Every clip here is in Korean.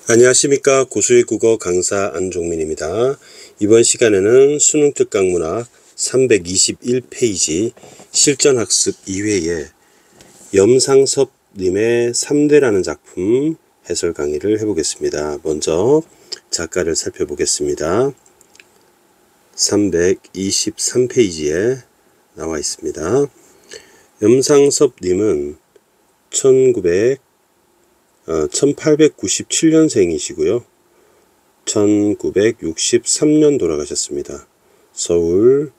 안녕하십니까. 고수의 국어 강사 안종민입니다. 이번 시간에는 수능 특강문학 321페이지 실전학습 2회에 염상섭님의 3대라는 작품 해설 강의를 해보겠습니다. 먼저 작가를 살펴보겠습니다. 323페이지에 나와 있습니다. 염상섭님은 1897년생이시고요. 1963년 돌아가셨습니다. 서울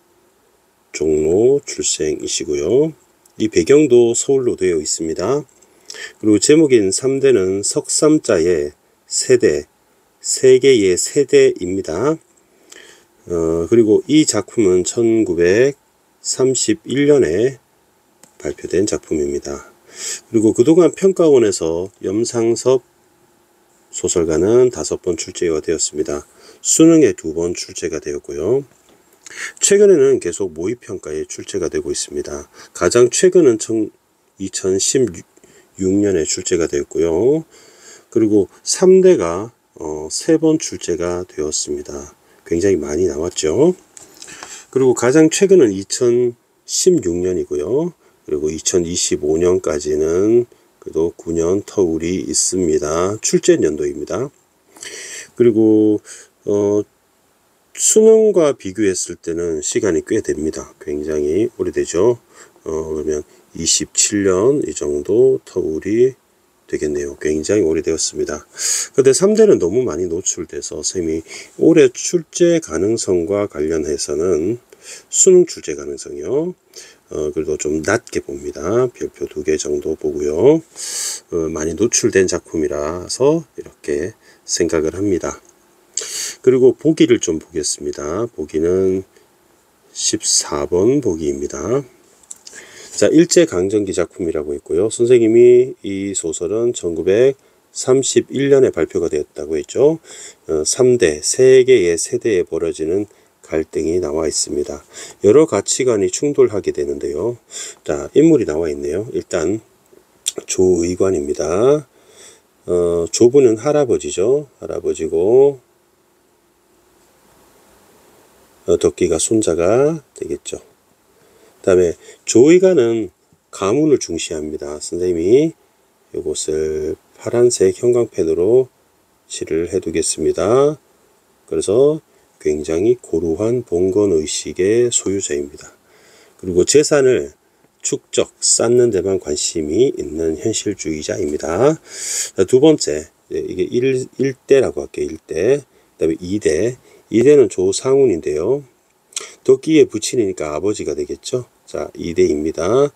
종로 출생이시고요. 이 배경도 서울로 되어 있습니다. 그리고 제목인 3대는 석삼자의 세대, 세계의 세대입니다. 그리고 이 작품은 1931년에 발표된 작품입니다. 그리고 그동안 평가원에서 염상섭 소설가는 5번 출제가 되었습니다. 수능에 2번 출제가 되었고요. 최근에는 계속 모의평가에 출제가 되고 있습니다. 가장 최근은 2016년에 출제가 되었고요. 그리고 3대가 3번 출제가 되었습니다. 굉장히 많이 나왔죠. 그리고 가장 최근은 2016년이고요. 그리고 2025년까지는 그래도 9년 터울이 있습니다. 출제 연도입니다. 그리고 수능과 비교했을 때는 시간이 꽤 됩니다. 굉장히 오래되죠. 그러면 27년 이 정도 터울이 되겠네요. 굉장히 오래되었습니다. 그런데 3대는 너무 많이 노출돼서 쌤이 올해 출제 가능성과 관련해서는 수능 출제 가능성이요. 그래도 좀 낮게 봅니다. 별표 2개 정도 보고요. 많이 노출된 작품이라서 이렇게 생각을 합니다. 그리고 보기를 좀 보겠습니다. 보기는 14번 보기입니다. 자, 일제강점기 작품이라고 있고요. 선생님이 이 소설은 1931년에 발표가 되었다고 했죠. 3대, 세계의 세대에 벌어지는 갈등이 나와 있습니다. 여러 가치관이 충돌하게 되는데요. 자, 인물이 나와 있네요. 일단 조의관입니다. 조부는 할아버지죠. 할아버지고 덕기가 손자가 되겠죠. 그 다음에 조의관은 가문을 중시합니다. 선생님이 이것을 파란색 형광펜으로 칠을 해두겠습니다. 그래서 굉장히 고루한 봉건의식의 소유자입니다. 그리고 재산을 축적, 쌓는 데만 관심이 있는 현실주의자입니다. 두 번째, 이게 1대라고 할게요. 1대. 그 다음에 2대. 2대는 조상훈인데요. 덕기의 부친이니까 아버지가 되겠죠. 자, 2대입니다.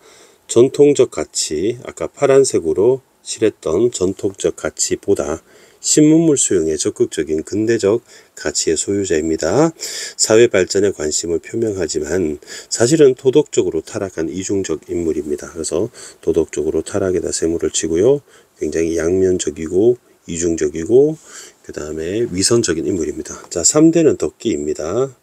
전통적 가치, 아까 파란색으로 칠했던 전통적 가치보다 신문물 수용의 적극적인 근대적 가치의 소유자입니다. 사회 발전에 관심을 표명하지만 사실은 도덕적으로 타락한 이중적 인물입니다. 그래서 도덕적으로 타락에다 세모를 치고요. 굉장히 양면적이고 이중적이고 그 다음에 위선적인 인물입니다. 자, 3대는 덕기입니다.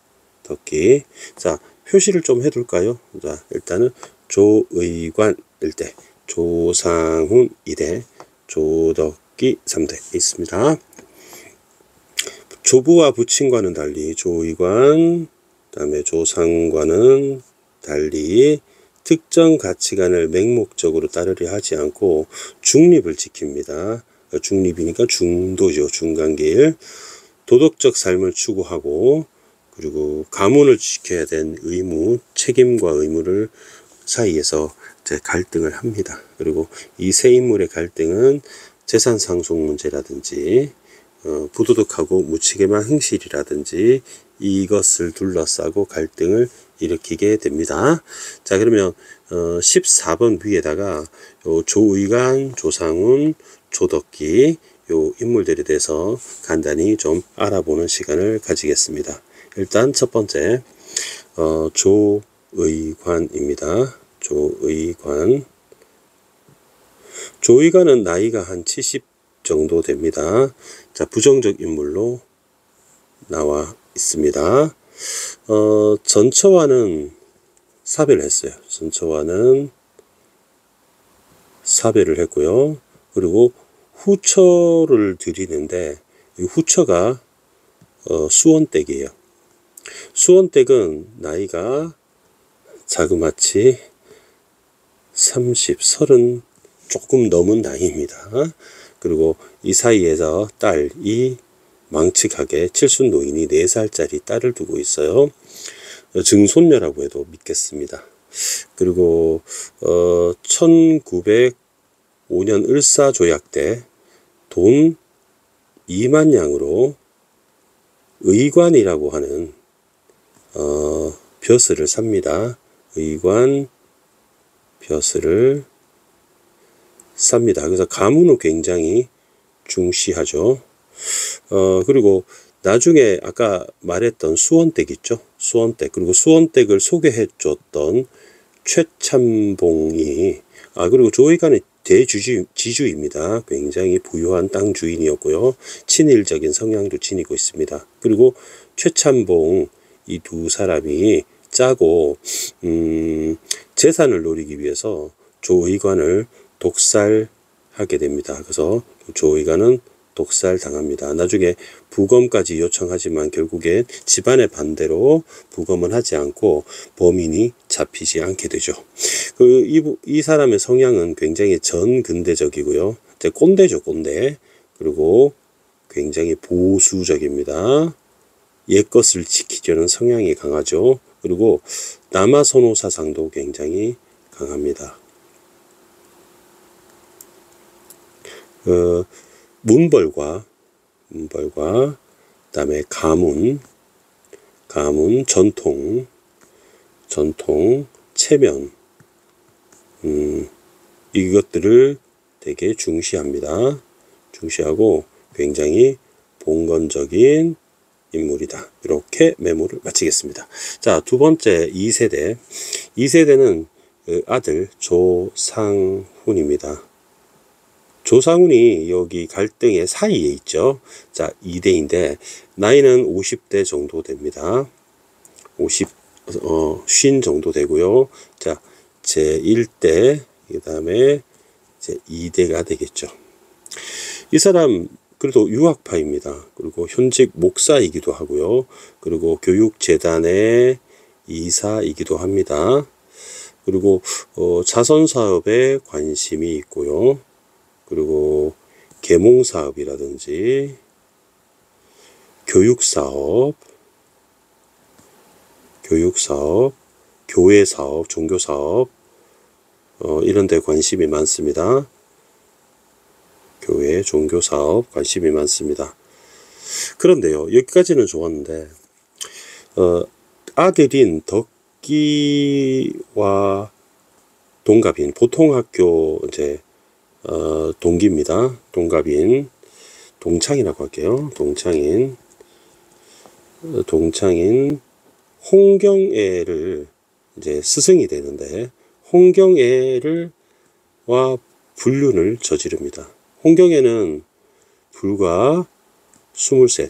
덕기. 자, 표시를 좀 해둘까요? 자, 일단은 조의관 1대, 조상훈 2대, 조덕기 3대 있습니다. 조부와 부친과는 달리 조의관, 그 다음에 조상과는 달리 특정 가치관을 맹목적으로 따르려 하지 않고 중립을 지킵니다. 중립이니까 중도죠. 중간길. 도덕적 삶을 추구하고 그리고 가문을 지켜야 된 의무, 책임과 의무를 사이에서 갈등을 합니다. 그리고 이 세 인물의 갈등은 재산 상속 문제라든지 부도덕하고 무책임한 행실이라든지 이것을 둘러싸고 갈등을 일으키게 됩니다. 자, 그러면 14번 위에다가 조의관, 조상훈, 조덕기 요 인물들에 대해서 간단히 좀 알아보는 시간을 가지겠습니다. 일단 첫 번째 조의관입니다. 조의관. 조의관은 나이가 한 70 정도 됩니다. 자, 부정적 인물로 나와 있습니다. 전처와는 사별을 했어요. 전처와는 사별을 했고요. 그리고 후처를 드리는데 이 후처가 수원댁이에요. 수원댁은 나이가 자그마치 30, 30 조금 넘은 나이입니다. 그리고 이 사이에서 딸이 망측하게 칠순 노인이 4살짜리 딸을 두고 있어요. 증손녀라고 해도 믿겠습니다. 그리고 1905년 을사조약 때 돈 2만 양으로 의관이라고 하는 벼슬을 삽니다. 의관 벼슬을 삽니다. 그래서 가문을 굉장히 중시하죠. 그리고 나중에 아까 말했던 수원댁 있죠. 수원댁. 그리고 수원댁을 소개해 줬던 최참봉이 그리고 조의관의 대지주입니다. 굉장히 부유한 땅 주인이었고요. 친일적인 성향도 지니고 있습니다. 그리고 최참봉 이 두 사람이 짜고 재산을 노리기 위해서 조의관을 독살하게 됩니다. 그래서 조의관은 독살당합니다. 나중에 부검까지 요청하지만 결국에 집안의 반대로 부검은 하지 않고 범인이 잡히지 않게 되죠. 이 사람의 성향은 굉장히 전근대적이고요. 꼰대죠, 꼰대. 그리고 굉장히 보수적입니다. 옛것을 지키려는 성향이 강하죠. 그리고 남아선호 사상도 굉장히 강합니다. 문벌과 그다음에 가문, 전통, 체면, 이것들을 되게 중시합니다. 중시하고 굉장히 봉건적인 인물이다. 이렇게 메모를 마치겠습니다. 자, 두 번째 2세대. 2세대는 아들 조상훈입니다. 조상훈이 여기 갈등의 사이에 있죠. 자, 2대인데 나이는 50대 정도 됩니다. 50 정도 되고요. 자, 제1대 그다음에 제2대가 되겠죠. 이 사람 그래도 유학파입니다. 그리고 현직 목사이기도 하고요. 그리고 교육재단의 이사이기도 합니다. 그리고 자선사업에 관심이 있고요. 그리고 계몽사업이라든지 교육사업, 교회사업, 종교사업 이런 데 관심이 많습니다. 교회, 종교사업 관심이 많습니다. 그런데요, 여기까지는 좋았는데 아들인 덕기와 동갑인 보통학교 동기입니다. 동갑인 동창이라고 할게요. 동창인 홍경애를 스승이 되는데 홍경애와 불륜을 저지릅니다. 홍경애는 불과 23,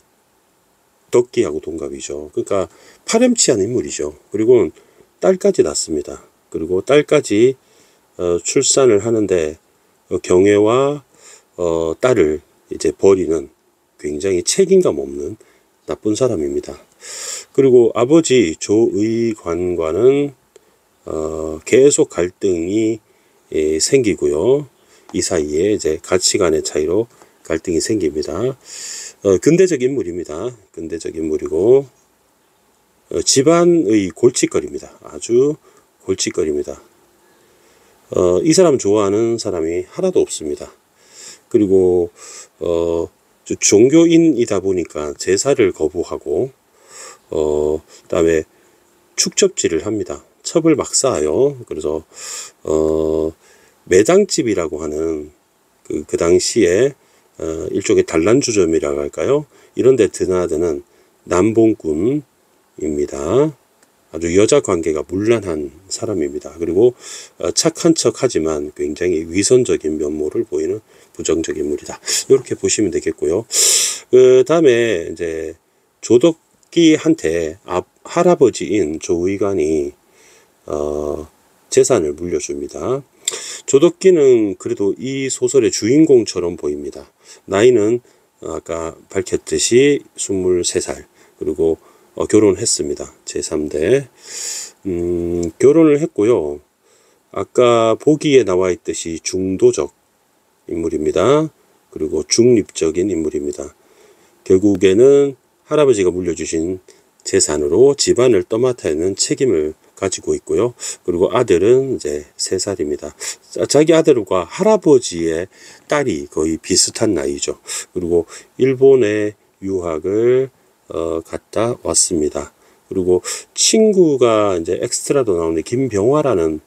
덕기하고 동갑이죠. 그러니까 파렴치한 인물이죠. 그리고 딸까지 낳습니다. 그리고 딸까지 출산을 하는데 경애와 딸을 버리는 굉장히 책임감 없는 나쁜 사람입니다. 그리고 아버지 조의관과는 계속 갈등이 생기고요. 이 사이에 가치관의 차이로 갈등이 생깁니다. 근대적 인물입니다. 근대적 인물이고 집안의 골칫거리입니다. 아주 골칫거리입니다. 이 사람 좋아하는 사람이 하나도 없습니다. 그리고 종교인이다 보니까 제사를 거부하고 그다음에 축첩질을 합니다. 첩을 막 쌓아요. 그래서 매장집이라고 하는 그 당시에 일종의 단란주점이라고 할까요? 이런 데 드나드는 남봉꾼입니다. 아주 여자 관계가 문란한 사람입니다. 그리고 착한 척 하지만 굉장히 위선적인 면모를 보이는 부정적 인물이다. 이렇게 보시면 되겠고요. 그 다음에 조덕기한테 할아버지인 조의관이 재산을 물려줍니다. 조덕기는 그래도 이 소설의 주인공처럼 보입니다. 나이는 아까 밝혔듯이 23살, 그리고 결혼했습니다. 제3대 결혼을 했고요. 아까 보기에 나와 있듯이 중도적 인물입니다. 그리고 중립적인 인물입니다. 결국에는 할아버지가 물려주신 재산으로 집안을 떠맡아야 하는 책임을 가지고 있고요. 그리고 아들은 이제 3살입니다. 자기 아들과 할아버지의 딸이 거의 비슷한 나이죠. 그리고 일본에 유학을 갔다 왔습니다. 그리고 친구가 이제 엑스트라도 나오는 김병화라는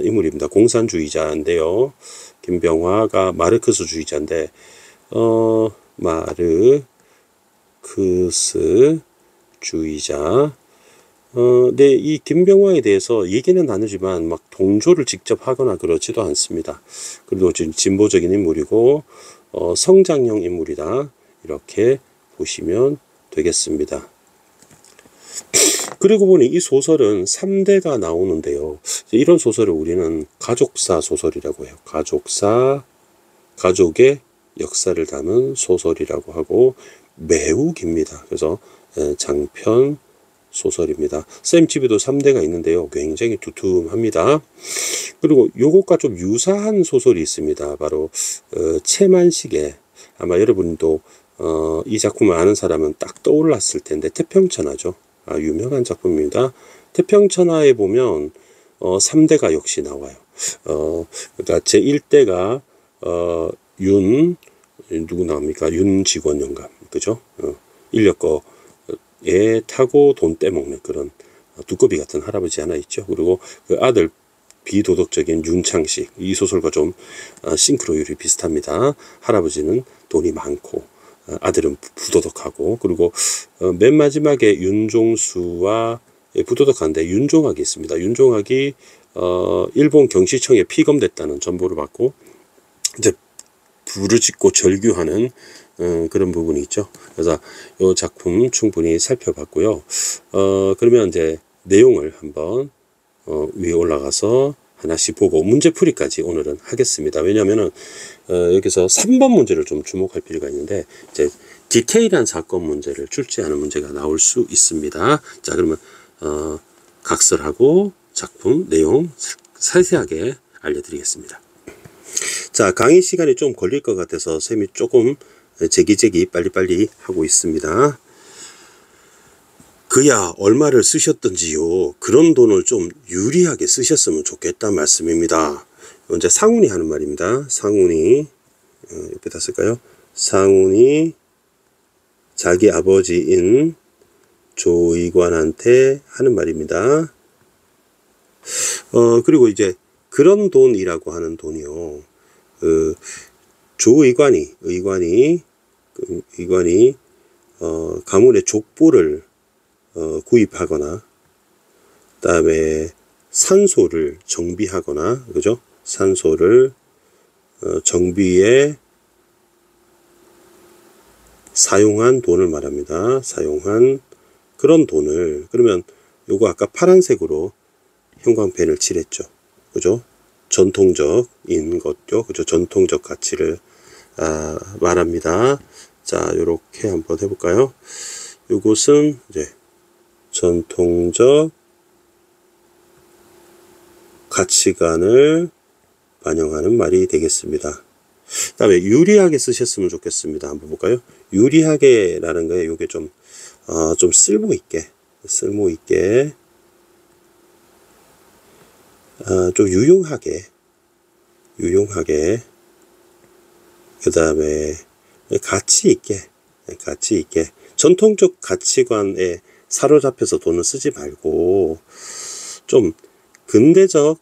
인물입니다. 공산주의자인데요. 김병화가 마르크스주의자인데 마르크스주의자. 네, 이 김병화에 대해서 얘기는 나누지만 막 동조를 직접 하거나 그렇지도 않습니다. 그리고 지금 진보적인 인물이고 성장형 인물이다, 이렇게 보시면 되겠습니다. 그리고 보니 이 소설은 3대가 나오는데요. 이런 소설을 우리는 가족사 소설이라고 해요. 가족의 역사를 담은 소설이라고 하고 매우 깁니다. 그래서 장편 소설입니다. 쌤 집에도 3대가 있는데요. 굉장히 두툼합니다. 그리고 요것과 좀 유사한 소설이 있습니다. 바로 채만식의, 아마 여러분도 이 작품을 아는 사람은 딱 떠올랐을 텐데, 태평천하죠. 유명한 작품입니다. 태평천하에 보면 3대가 역시 나와요. 그러니까 제1대가 누구 나옵니까? 윤직원 영감, 그죠? 인력거에 타고 돈 떼먹는 그런 두꺼비 같은 할아버지 하나 있죠. 그리고 그 아들 비도덕적인 윤창식, 이 소설과 좀 싱크로율이 비슷합니다. 할아버지는 돈이 많고 아들은 부도덕하고, 그리고 맨 마지막에 윤종수와 부도덕한데 윤종학이 있습니다. 윤종학이 일본 경시청에 피검됐다는 정보를 받고 이제 부르짖고 절규하는 그런 부분이 있죠. 그래서 이 작품 충분히 살펴봤고요. 그러면 이제 내용을 한번 위에 올라가서 하나씩 보고 문제풀이까지 오늘은 하겠습니다. 왜냐하면은 여기서 3번 문제를 좀 주목할 필요가 있는데, 이제 디테일한 사건 문제를 출제하는 문제가 나올 수 있습니다. 자, 그러면 각설하고 작품 내용 세세하게 알려드리겠습니다. 자, 강의 시간이 좀 걸릴 것 같아서 쌤이 조금 제기제기 빨리빨리 하고 있습니다. 그야 얼마를 쓰셨던지요. 그런 돈을 좀 유리하게 쓰셨으면 좋겠다 말씀입니다. 먼저 상훈이 하는 말입니다. 상훈이, 옆에다 쓸까요? 상훈이 자기 아버지인 조의관한테 하는 말입니다. 그리고 이제 그런 돈이라고 하는 돈이요. 조의관이 가문의 족보를 구입하거나, 그다음에 산소를 정비하거나, 그죠? 산소를 정비에 사용한 돈을 말합니다. 사용한 그런 돈을, 그러면 요거 아까 파란색으로 형광펜을 칠했죠. 그죠? 전통적인 것죠. 그죠? 전통적 가치를 말합니다. 자, 요렇게 한번 해볼까요? 요것은 이제 전통적 가치관을 반영하는 말이 되겠습니다. 그 다음에 유리하게 쓰셨으면 좋겠습니다. 한번 볼까요? 유리하게라는 거에 요게 좀 쓸모있게, 좀 유용하게, 그 다음에 가치있게, 전통적 가치관에 사로잡혀서 돈을 쓰지 말고, 좀 근대적인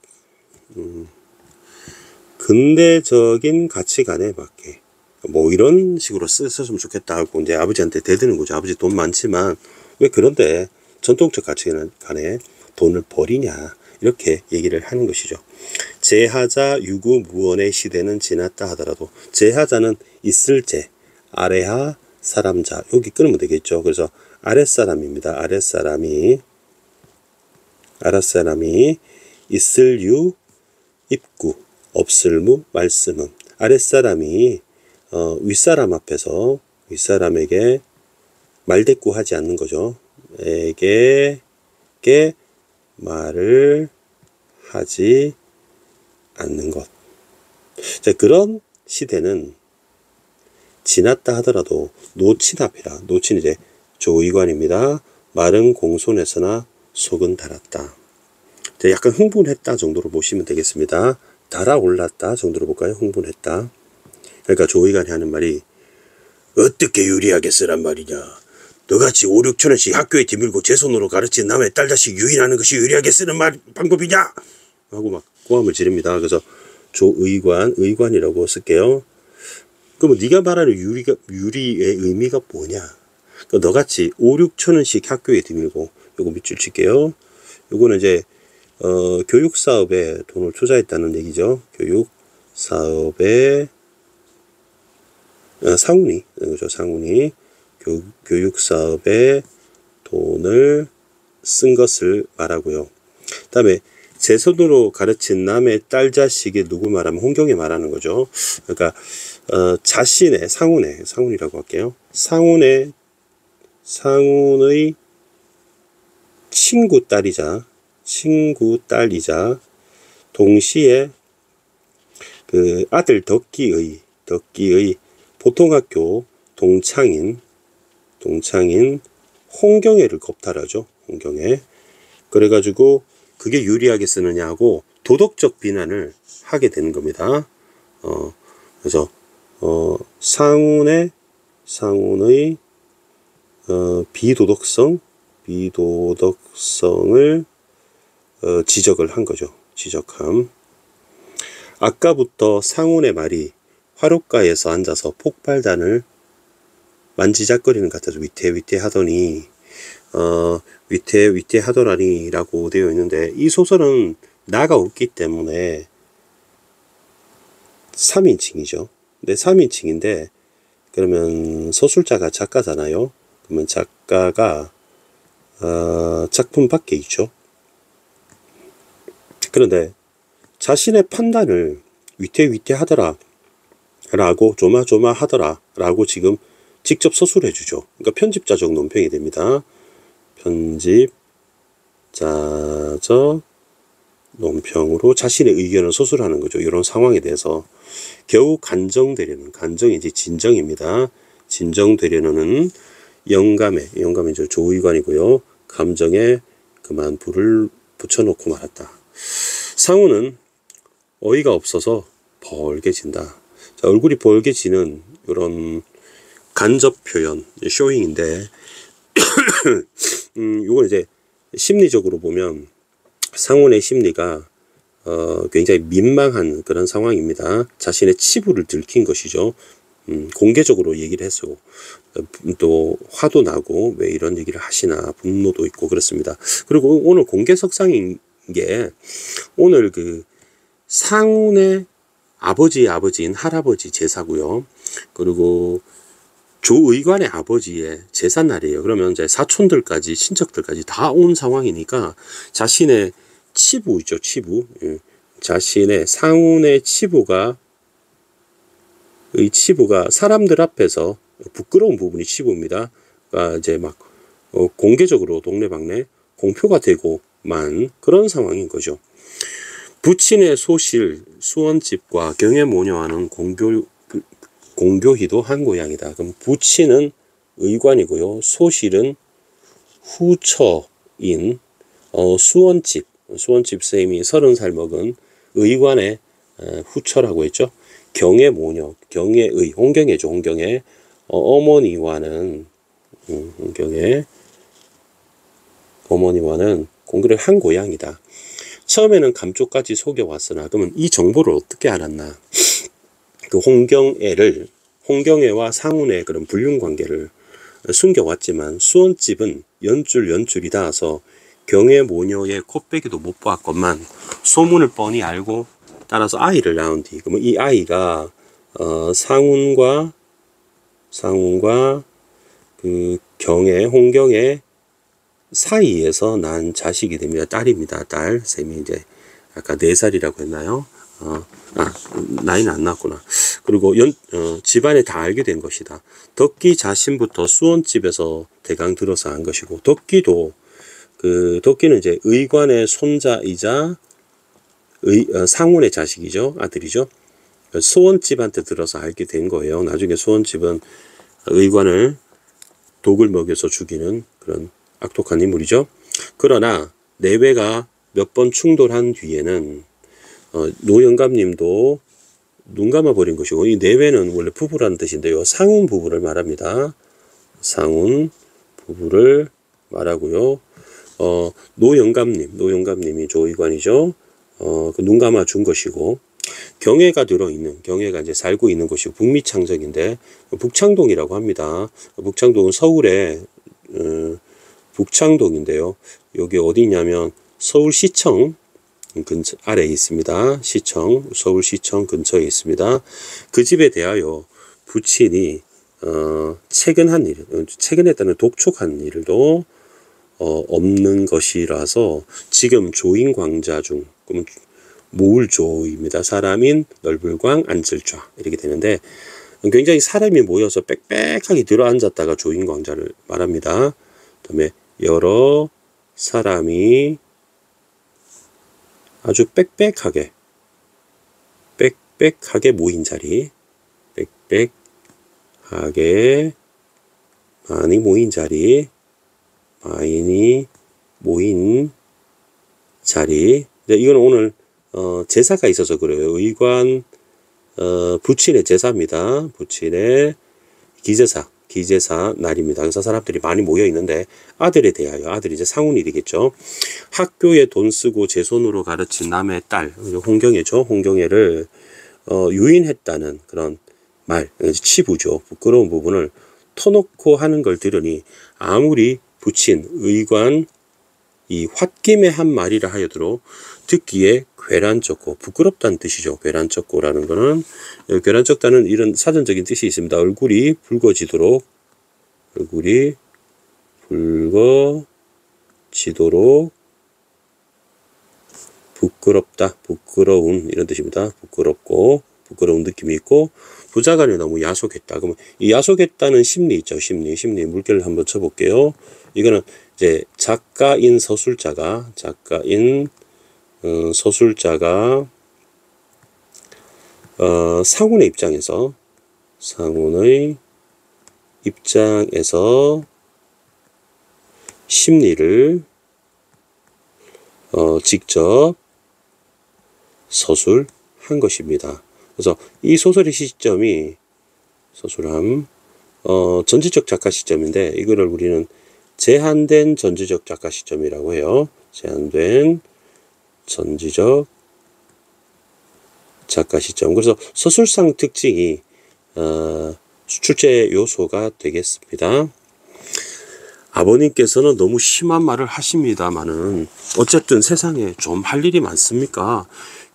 가치관에 맞게, 뭐 이런 식으로 쓰셨으면 좋겠다 하고 이제 아버지한테 대드는 거죠. 아버지 돈 많지만 왜 그런데 전통적 가치관에 돈을 버리냐, 이렇게 얘기를 하는 것이죠. 제하자 유구무원의 시대는 지났다 하더라도, 제하자는 있을 제, 아래하 사람자, 여기 끊으면 되겠죠. 그래서 아랫사람입니다. 아랫사람이 있을 유 입구, 없을무 말씀은 아랫사람이 윗사람 앞에서 윗사람에게 말대꾸하지 않는 거죠. 에게 말을 하지 않는 것. 자, 그런 시대는 지났다 하더라도 노친합이라. 노친 이제 조의관입니다. 말은 공손했으나 속은 달았다. 자, 약간 흥분했다 정도로 보시면 되겠습니다. 달아올랐다 정도로 볼까요? 흥분했다. 그러니까 조의관이 하는 말이 어떻게 유리하게 쓰란 말이냐. 너같이 5, 6천 원씩 학교에 뒤밀고 제 손으로 가르친 남의 딸 자식 유인하는 것이 유리하게 쓰는 방법이냐? 하고 막 고함을 지릅니다. 그래서 의관이라고 쓸게요. 그러면 네가 말하는 유리의 의미가 뭐냐? 그러니까 너같이 5, 6천 원씩 학교에 뒤밀고, 요거 밑줄 칠게요. 요거는 이제 교육사업에 돈을 투자했다는 얘기죠. 교육사업에 상훈이, 그죠? 상훈이 교육사업에 돈을 쓴 것을 말하고요. 그 다음에 제 손으로 가르친 남의 딸 자식이 누구 말하면 홍경에 말하는 거죠. 그러니까 자신의 상훈이라고 할게요. 상훈의 친구 딸이자 동시에 그 아들 덕기의 보통학교 동창인 홍경애를 겁탈하죠. 홍경애. 그래가지고 그게 유리하게 쓰느냐고 도덕적 비난을 하게 되는 겁니다. 그래서 상훈의 비도덕성을 지적을 한 거죠. 지적함. 아까부터 상훈의 말이 화롯가에서 앉아서 폭발단을 만지작거리는 것 같아서 위태위태하더니 위태하더라니라고 되어 있는데, 이 소설은 나가 없기 때문에 3인칭이죠. 근데 3인칭인데 그러면 서술자가 작가잖아요. 그러면 작가가 작품 밖에 있죠. 그런데 자신의 판단을 위태하더라 라고 조마조마하더라 라고 지금 직접 서술해 주죠. 그러니까 편집자적 논평이 됩니다. 편집자적 논평으로 자신의 의견을 서술하는 거죠. 이런 상황에 대해서 겨우 간정되려는, 간정이 이제 진정입니다. 진정되려는 영감에 이제 조의관이고요. 감정에 그만 불을 붙여놓고 말았다. 상우는 어이가 없어서 벌개진다. 자, 얼굴이 벌개지는 이런 간접 표현, 쇼잉인데, 이건 이제 심리적으로 보면 상훈의 심리가 굉장히 민망한 그런 상황입니다. 자신의 치부를 들킨 것이죠. 공개적으로 얘기를 했어. 또 화도 나고 왜 이런 얘기를 하시나 분노도 있고 그렇습니다. 그리고 오늘 공개석상인 게 오늘 그 상훈의 아버지인 할아버지 제사고요. 그리고 조의관의 아버지의 제삿날이에요. 그러면 이제 사촌들까지 친척들까지 다 온 상황이니까 자신의 치부 있죠. 치부. 자신의 상훈의 치부가 사람들 앞에서 부끄러운 부분이 치부입니다. 그러니까 이제 막 공개적으로 동네방네 공표가 되고만 그런 상황인 거죠. 부친의 소실, 수원집과 경애모녀와는 공교희도 한 고양이다. 그럼 부친은 의관이고요. 소실은 후처인 수원집 쌤이 30살 먹은 의관의 후처라고 했죠. 경애모녀, 경애의, 홍경애죠. 홍경애. 어머니와는 홍경애 어머니와는 공교를 한 고양이다. 처음에는 감쪽까지 속여왔으나 그러면 이 정보를 어떻게 알았나? 그 홍경애와 상훈의 그런 불륜 관계를 숨겨왔지만 수원집은 연줄이 닿아서 경애모녀의 콧배기도 못 보았건만 소문을 뻔히 알고 따라서 아이를 낳은 뒤, 그러면 이 아이가 상훈과 그 홍경애 사이에서 난 자식이 됩니다. 딸입니다. 딸. 쌤이 이제 아까 4살이라고 했나요? 나이는 안 났구나. 그리고 집안에 다 알게 된 것이다. 덕기 자신부터 수원집에서 대강 들어서 한 것이고, 덕기도 덕기는 이제 의관의 손자이자 상운의 자식이죠. 아들이죠. 수원집한테 들어서 알게 된 거예요. 나중에 수원집은 의관을 독을 먹여서 죽이는 그런 악독한 인물이죠. 그러나 내외가 몇 번 충돌한 뒤에는 노영감님도 눈 감아버린 것이고, 이 내외는 원래 부부라는 뜻인데요. 상운 부부를 말합니다. 상운 부부를 말하고요. 노영감님이 조의관이죠. 눈 감아 준 것이고, 경애가 들어있는, 경애가 이제 살고 있는 곳이 북미창정인데, 북창동이라고 합니다. 북창동은 서울의, 북창동인데요. 여기 어디냐면, 서울시청 아래에 있습니다. 시청, 서울시청 근처에 있습니다. 그 집에 대하여 부친이, 최근에 따른 독촉한 일도, 없는 것이라서, 지금 조인광자 중, 그러면 모울조입니다. 사람인 널불광 안슬좌 이렇게 되는데, 굉장히 사람이 모여서 빽빽하게 들어앉았다가 조인광자를 말합니다. 그다음에 여러 사람이 아주 빽빽하게 모인 자리, 빽빽하게 많이 모인 자리, 많이 모인 자리. 이건 오늘 제사가 있어서 그래요. 의관 부친의 제사입니다. 부친의 기제사 날입니다. 그래서 사람들이 많이 모여 있는데, 아들에 대하여, 아들이 이제 상운이 되겠죠. 학교에 돈 쓰고 제 손으로 가르친 남의 딸, 홍경애죠. 홍경애를 유인했다는 그런 말, 치부죠. 부끄러운 부분을 터놓고 하는 걸 들으니, 아무리 부친 의관 이 홧김에 한 말이라 하여도 듣기에 괴란쩍고, 부끄럽다는 뜻이죠. 괴란쩍고라는 거는, 괴란쩍다는 이런 사전적인 뜻이 있습니다. 얼굴이 붉어지도록 부끄럽다, 부끄러운 이런 뜻입니다. 부끄럽고 부끄러운 느낌이 있고, 부자간에 너무 야속했다. 그러면 이 야속했다는 심리 있죠. 심리 물결을 한번 쳐볼게요. 이거는 이제 작가인 서술자가 상운의 입장에서 심리를 직접 서술한 것입니다. 그래서 이 소설의 시점이 전지적 작가 시점인데, 이거를 우리는 제한된 전지적 작가 시점이라고 해요. 제한된 전지적 작가 시점. 그래서 서술상 특징이 출제 요소가 되겠습니다. 아버님께서는 너무 심한 말을 하십니다만은, 어쨌든 세상에 좀 할 일이 많습니까?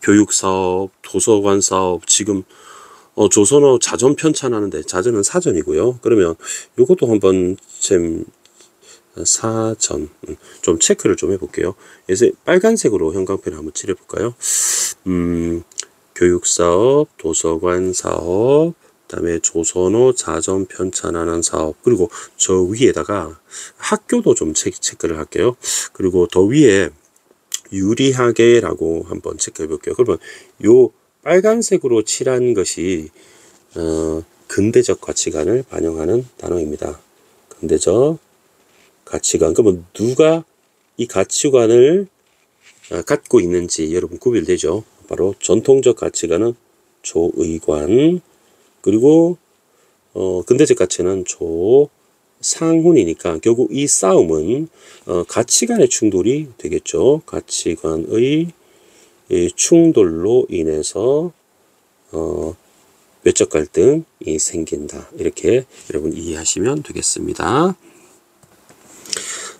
교육사업, 도서관사업, 지금 조선어 자전 편찬하는데, 자전은 사전이고요. 그러면 요것도 한번 사전 좀 체크를 좀 해볼게요. 그래서 빨간색으로 형광펜을 한번 칠해볼까요? 교육사업, 도서관사업, 그다음에 조선어 자전 편찬하는 사업, 그리고 저 위에다가 학교도 좀 체크를 할게요. 그리고 더 위에 유리하게라고 한번 체크해 볼게요. 그러면 요 빨간색으로 칠한 것이 근대적 가치관을 반영하는 단어입니다. 근대적 가치관. 그러면 누가 이 가치관을 갖고 있는지 여러분 구별되죠? 바로 전통적 가치관은 조의관, 그리고 근대적 가치는 조상훈이니까 결국 이 싸움은 가치관의 충돌이 되겠죠. 가치관의 충돌로 인해서 외적 갈등이 생긴다. 이렇게 여러분 이해하시면 되겠습니다.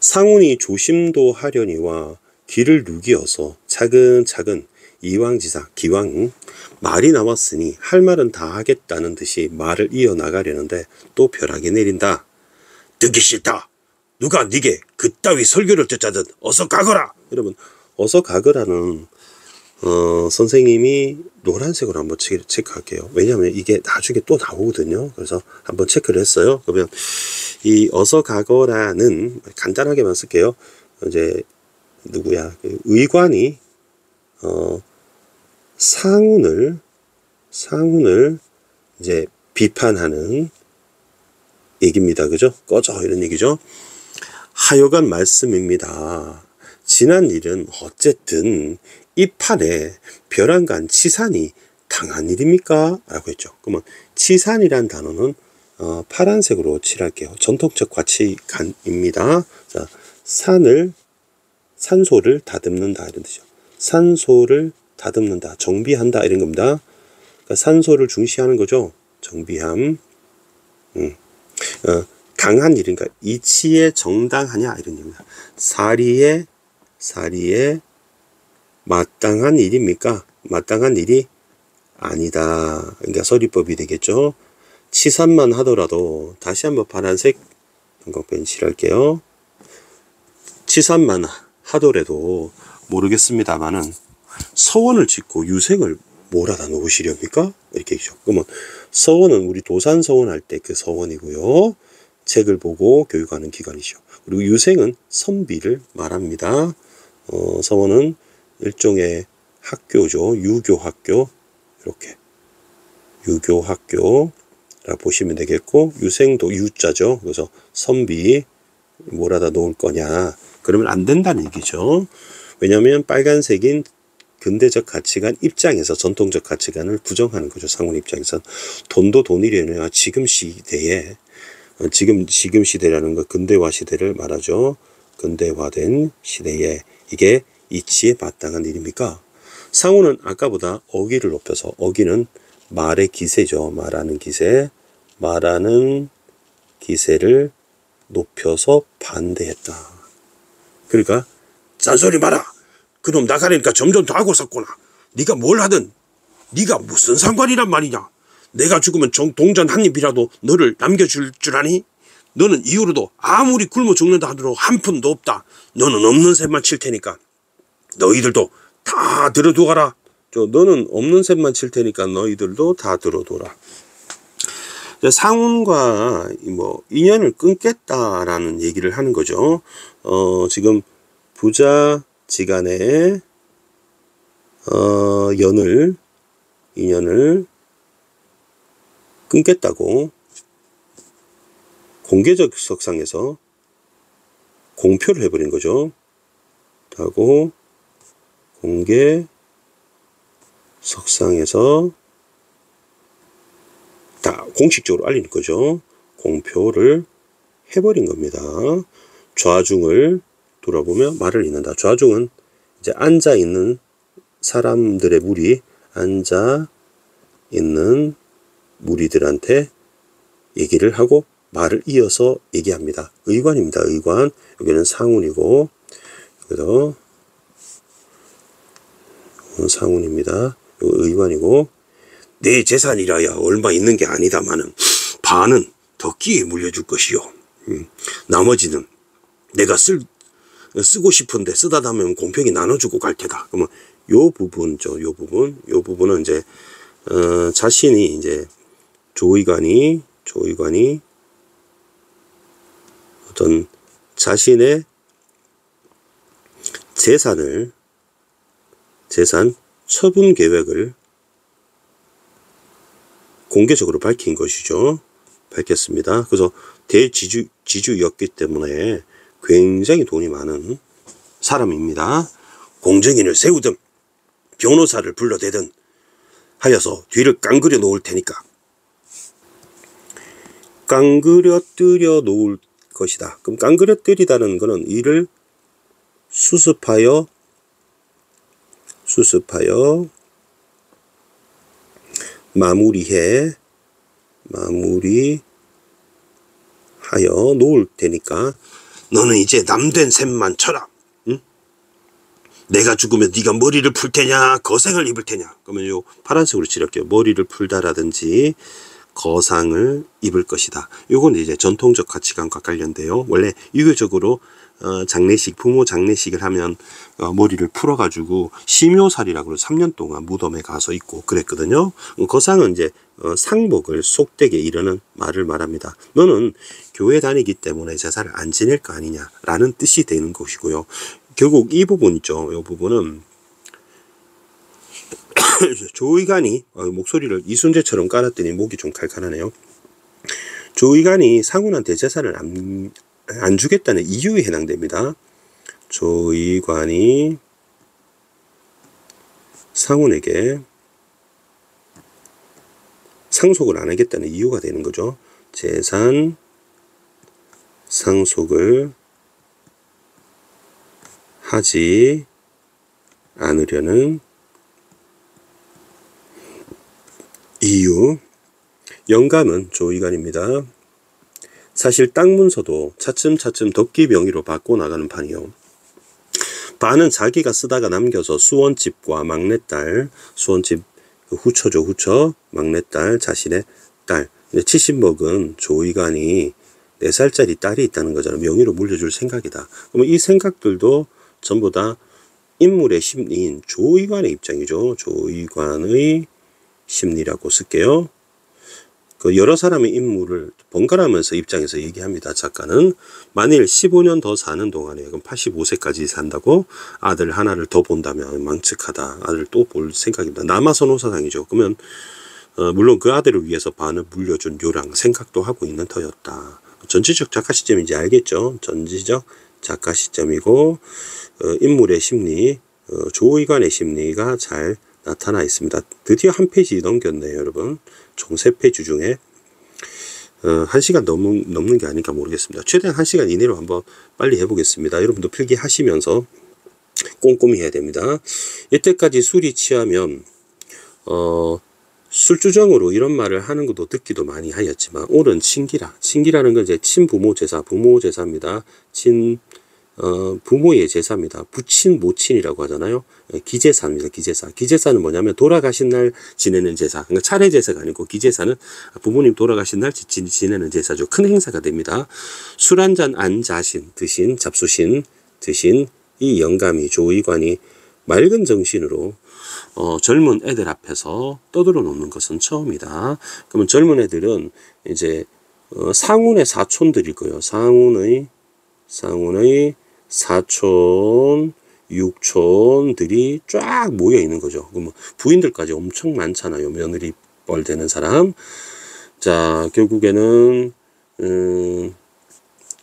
상훈이 조심도 하려니와 귀를 누기어서 차근차근 기왕 말이 나왔으니 할 말은 다 하겠다는 듯이 말을 이어나가려는데 또 벼락이 내린다. 듣기 싫다. 누가 네게 그따위 설교를 듣자든 어서 가거라. 여러분, 어서 가거라는 선생님이 노란색으로 한번 체크할게요. 왜냐하면 이게 나중에 또 나오거든요. 그래서 한번 체크를 했어요. 그러면 이 어서 가거라는 간단하게만 쓸게요. 이제 누구야? 의관이 상훈을 이제 비판하는 얘기입니다. 그죠? 꺼져 이런 얘기죠. 하여간 말씀입니다. 지난 일은 어쨌든 이 판에 벼랑간 치산이 당한 일입니까? 라고 했죠. 그러면 치산이란 단어는 파란색으로 칠할게요. 전통적 가치관입니다. 자, 산소를 다듬는다 이런 뜻이죠. 산소를 다듬는다, 정비한다 이런 겁니다. 그러니까 산소를 중시하는 거죠. 정비함. 강한 일인가 이치에 정당하냐 이런 얘기입니다. 사리에 마땅한 일입니까? 마땅한 일이 아니다. 그러니까 서리법이 되겠죠. 치산만 하더라도 다시 한번 파란색 형광펜 칠할게요. 치산만 하더라도 모르겠습니다만은 서원을 짓고 유생을 몰아다 놓으시렵니까? 이렇게 있죠. 그러면 서원은 우리 도산 서원 할 때 그 서원이고요. 책을 보고 교육하는 기관이죠. 그리고 유생은 선비를 말합니다. 서원은 일종의 학교죠. 유교학교. 이렇게 유교학교라 보시면 되겠고, 유생도 유자죠. 그래서 선비 몰아다 놓을 거냐, 그러면 안 된다는 얘기죠. 왜냐하면 빨간색인 근대적 가치관 입장에서 전통적 가치관을 부정하는 거죠. 상훈 입장에서 돈도 돈이려냐. 지금 시대에, 지금 시대라는 거 근대화 시대를 말하죠. 근대화된 시대에 이게 이치에 마땅한 일입니까? 상훈은 아까보다 어기를 높여서, 어기는 말의 기세죠. 말하는 기세를 높여서 반대했다. 그러니까 짠소리 마라. 그놈 나가니까 점점 더 하고 섰구나. 네가 뭘 하든 네가 무슨 상관이란 말이냐. 내가 죽으면 동전 한 입이라도 너를 남겨줄 줄 아니? 너는 이후로도 아무리 굶어 죽는다 하더라도 한 푼도 없다. 너는 없는 셈만 칠 테니까 너희들도 다 들어두거라. 너는 없는 셈만 칠 테니까 너희들도 다 들어둬라. 상훈과 인연을 끊겠다라는 얘기를 하는 거죠. 지금 부자지간의 인연을 끊겠다고 공개적 석상에서 공표를 해버린 거죠. 하고 공개 석상에서 다 공식적으로 알리는 거죠. 공표를 해버린 겁니다. 좌중을 돌아보며 말을 잇는다. 좌중은 이제 앉아 있는 사람들의 무리, 앉아 있는 무리들한테 얘기를 하고 말을 이어서 얘기합니다. 의관입니다. 의관. 여기는 상훈이고, 여기도 상훈입니다. 여기 의관이고, 내 재산이라야 얼마 있는 게 아니다마는 반은 덕기에 물려줄 것이요. 나머지는 내가 쓰고 싶은데 쓰다 남으면 공평히 나눠주고 갈 테다. 그러면 요 부분은 이제 자신이 이제 조의관이 어떤 자신의 재산 처분 계획을 공개적으로 밝힌 것이죠. 밝혔습니다. 그래서 대지주였기 때문에 굉장히 돈이 많은 사람입니다. 공정인을 세우든 변호사를 불러대든 하여서 뒤를 깡그려 놓을 테니까. 깡그려뜨려 놓을 것이다. 그럼 깡그려뜨리다는 것은 이를 수습하여 마무리하여 놓을 테니까 너는 이제 남된 셈만 쳐라. 응? 내가 죽으면 네가 머리를 풀 테냐 거생을 입을 테냐. 그러면 요 파란색으로 칠할게요. 머리를 풀다라든지 거상을 입을 것이다. 요건 이제 전통적 가치관과 관련돼요. 원래 유교적으로 장례식, 부모 장례식을 하면 머리를 풀어가지고 심요살이라고 3년 동안 무덤에 가서 있고 그랬거든요. 거상은 이제 상복을 속되게 이르는 말을 말합니다. 너는 교회 다니기 때문에 제사를 안 지낼 거 아니냐라는 뜻이 되는 것이고요. 결국 이 부분 있죠. 이 부분은 조의관이 목소리를 이순재처럼 깔았더니 목이 좀 칼칼하네요. 조의관이 상훈한테 제사를 안 주겠다는 이유에 해당됩니다. 조의관이 상훈에게 상속을 안 하겠다는 이유가 되는 거죠. 재산 상속을 하지 않으려는 이유. 영감은 조의관입니다. 사실 땅 문서도 차츰차츰 덕기 명의로 바꿔나가는 판이요. 반은 자기가 쓰다가 남겨서 수원집과 막내딸, 수원집 후처죠, 후처, 막내딸, 자신의 딸. 70먹은 조의관이 4살짜리 딸이 있다는 거잖아요. 명의로 물려줄 생각이다. 그러면 이 생각들도 전부 다 인물의 심리인 조의관의 입장이죠. 조의관의 심리라고 쓸게요. 그 여러 사람의 인물을 번갈아가면서 입장에서 얘기합니다. 작가는 만일 15년 더 사는 동안에 그럼 85세까지 산다고 아들 하나를 더 본다면 망측하다. 아들 또 볼 생각입니다. 남아선호사상이죠. 그러면 물론 그 아들을 위해서 반을 물려준 요랑 생각도 하고 있는 터였다. 전지적 작가 시점인지 알겠죠. 전지적 작가 시점이고 인물의 심리, 조의관의 심리가 잘 나타나 있습니다. 드디어 한 페이지 넘겼네요, 여러분. 총 3페이지 중에 1시간 넘는 게 아닐까 모르겠습니다. 최대한 1시간 이내로 한번 빨리 해보겠습니다. 여러분도 필기하시면서 꼼꼼히 해야 됩니다. 이때까지 술이 취하면 술주정으로 이런 말을 하는 것도 듣기도 많이 하였지만 오늘은 친기라. 친기라는 건 이제 친부모 제사, 부모 제사입니다. 부모의 제사입니다. 부친 모친이라고 하잖아요. 기제사입니다. 기제사. 기제사는 뭐냐면 돌아가신 날 지내는 제사. 그러니까 차례 제사가 아니고 기제사는 부모님 돌아가신 날 지내는 제사죠. 큰 행사가 됩니다. 술 한잔 안 자신, 드신, 잡수신, 드신 이 영감이 조의관이 맑은 정신으로 젊은 애들 앞에서 떠들어 놓는 것은 처음이다. 그러면 젊은 애들은 이제 상훈의 사촌들일 거예요. 상훈의 사촌, 육촌들이 쫙 모여 있는 거죠. 그러면 부인들까지 엄청 많잖아요. 며느리 뻘 되는 사람. 자, 결국에는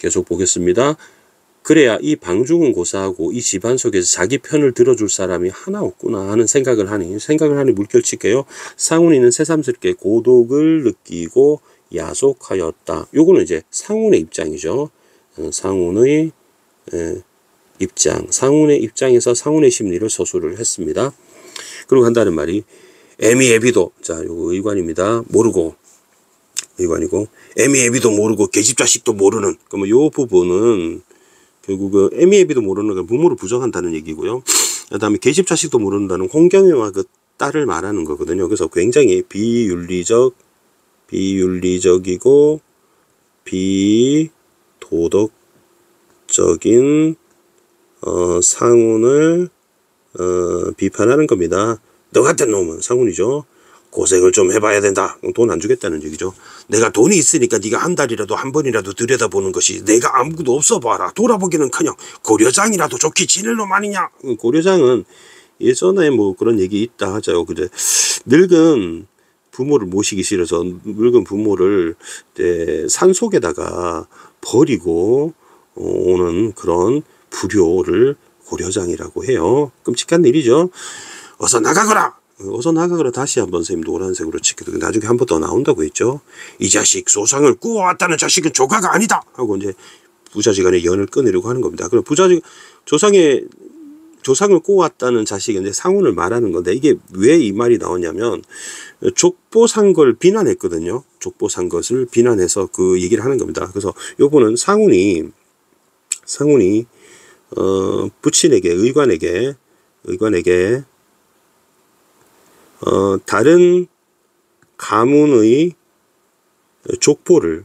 계속 보겠습니다. 그래야 이 방중은 고사하고 이 집안 속에서 자기 편을 들어줄 사람이 하나 없구나 하는 생각을 하니 물결칠게요. 상훈이는 새삼스럽게 고독을 느끼고 야속하였다. 요거는 이제 상훈의 입장이죠. 상훈의 입장, 상훈의 입장에서 상훈의 심리를 서술을 했습니다. 그리고 한다는 말이 애미애비도, 자, 요거 의관입니다. 모르고, 의관이고, 애미애비도 모르고 계집자식도 모르는. 그러면 요 부분은 결국은 애미애비도 모르는 건 부모를 부정한다는 얘기고요. 그 다음에 계집자식도 모른다는 홍경애와 그 딸을 말하는 거거든요. 그래서 굉장히 비윤리적이고 비도덕적인 상훈을 비판하는 겁니다. 너 같은 놈은 상훈이죠. 고생을 좀 해봐야 된다. 돈 안 주겠다는 얘기죠. 내가 돈이 있으니까 네가 한 달이라도 한 번이라도 들여다보는 것이 내가 아무것도 없어 봐라. 돌아보기는커녕 고려장이라도 좋게 지낼 놈 아니냐. 고려장은 예전에 뭐 그런 얘기 있다 하죠. 그래 늙은 부모를 모시기 싫어서 늙은 부모를 산속에다가 버리고 오는 그런 불효를 고려장이라고 해요. 끔찍한 일이죠. 어서 나가거라. 다시 한번 선생님 노란색으로 칠게도 나중에 한 번 더 나온다고 했죠. 이 자식 소상을 꾸어왔다는 자식은 조가가 아니다 하고 이제 부자지간에 연을 끊으려고 하는 겁니다. 그럼 조상을 꾸어왔다는 자식은 이제 상훈을 말하는 건데 이게 왜 이 말이 나오냐면 족보산 걸 비난했거든요. 족보산 것을 비난해서 그 얘기를 하는 겁니다. 그래서 요거는 상훈이 부친에게 의관에게 다른 가문의 족보를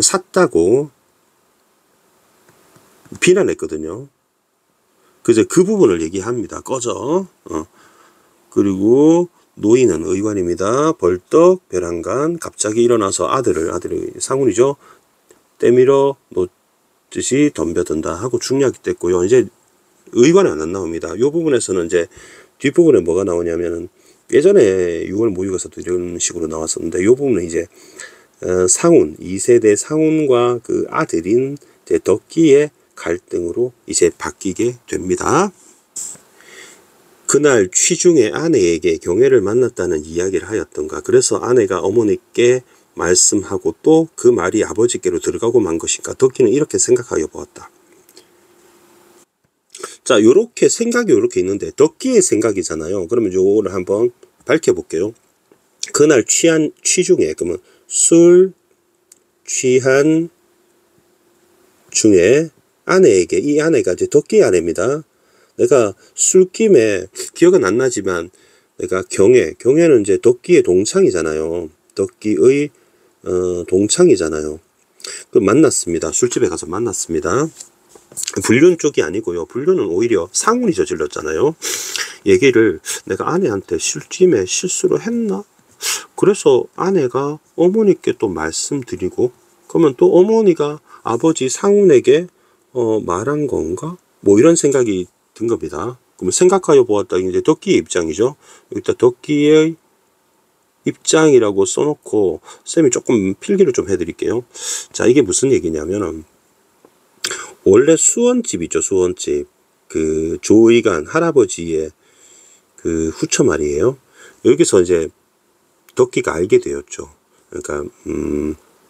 샀다고 비난했거든요. 그래서 그 부분을 얘기합니다. 꺼져. 그리고 노인은 의관입니다. 벌떡 벼랑간 갑자기 일어나서 아들이 상훈이죠. 때밀어 놓듯이 덤벼든다 하고 중략이 됐고요. 이제 의관은 안 나옵니다. 이 부분에서는 이제 뒷부분에 뭐가 나오냐면은 예전에 6월 모의고사도 이런 식으로 나왔었는데 이 부분은 이제 상훈 2세대 상훈과 그 아들인 이제 덕기의 갈등으로 이제 바뀌게 됩니다. 그날 취중에 아내에게 경혜를 만났다는 이야기를 하였던가. 그래서 아내가 어머니께 말씀하고 또 그 말이 아버지께로 들어가고 만 것인가. 덕기는 이렇게 생각하여 보았다. 자, 요렇게 생각이 요렇게 있는데 덕기의 생각이잖아요. 그러면 요거를 한번 밝혀볼게요. 그날 취중에, 그러면 술 취한 중에 아내에게, 이 아내가 이제 덕기의 아내입니다. 내가 술김에 기억은 안 나지만 내가 경혜는 이제 덕기의 동창이잖아요. 덕기의 동창이잖아요. 그 만났습니다. 술집에 가서 만났습니다. 불륜 쪽이 아니고요. 불륜은 오히려 상훈이 저질렀잖아요. 얘기를 내가 아내한테 술집에 실수로 했나? 그래서 아내가 어머니께 또 말씀드리고, 그러면 또 어머니가 아버지 상훈에게 말한 건가? 뭐 이런 생각이 든 겁니다. 그러면 생각하여 보았다. 이제 덕기의 입장이죠. 여기다 덕기의 입장이라고 써놓고 쌤이 조금 필기를 좀 해드릴게요. 자, 이게 무슨 얘기냐면은 원래 수원집 있죠. 수원집. 그 조의관 할아버지의 그 후처 말이에요. 여기서 이제 덕기가 알게 되었죠. 그러니까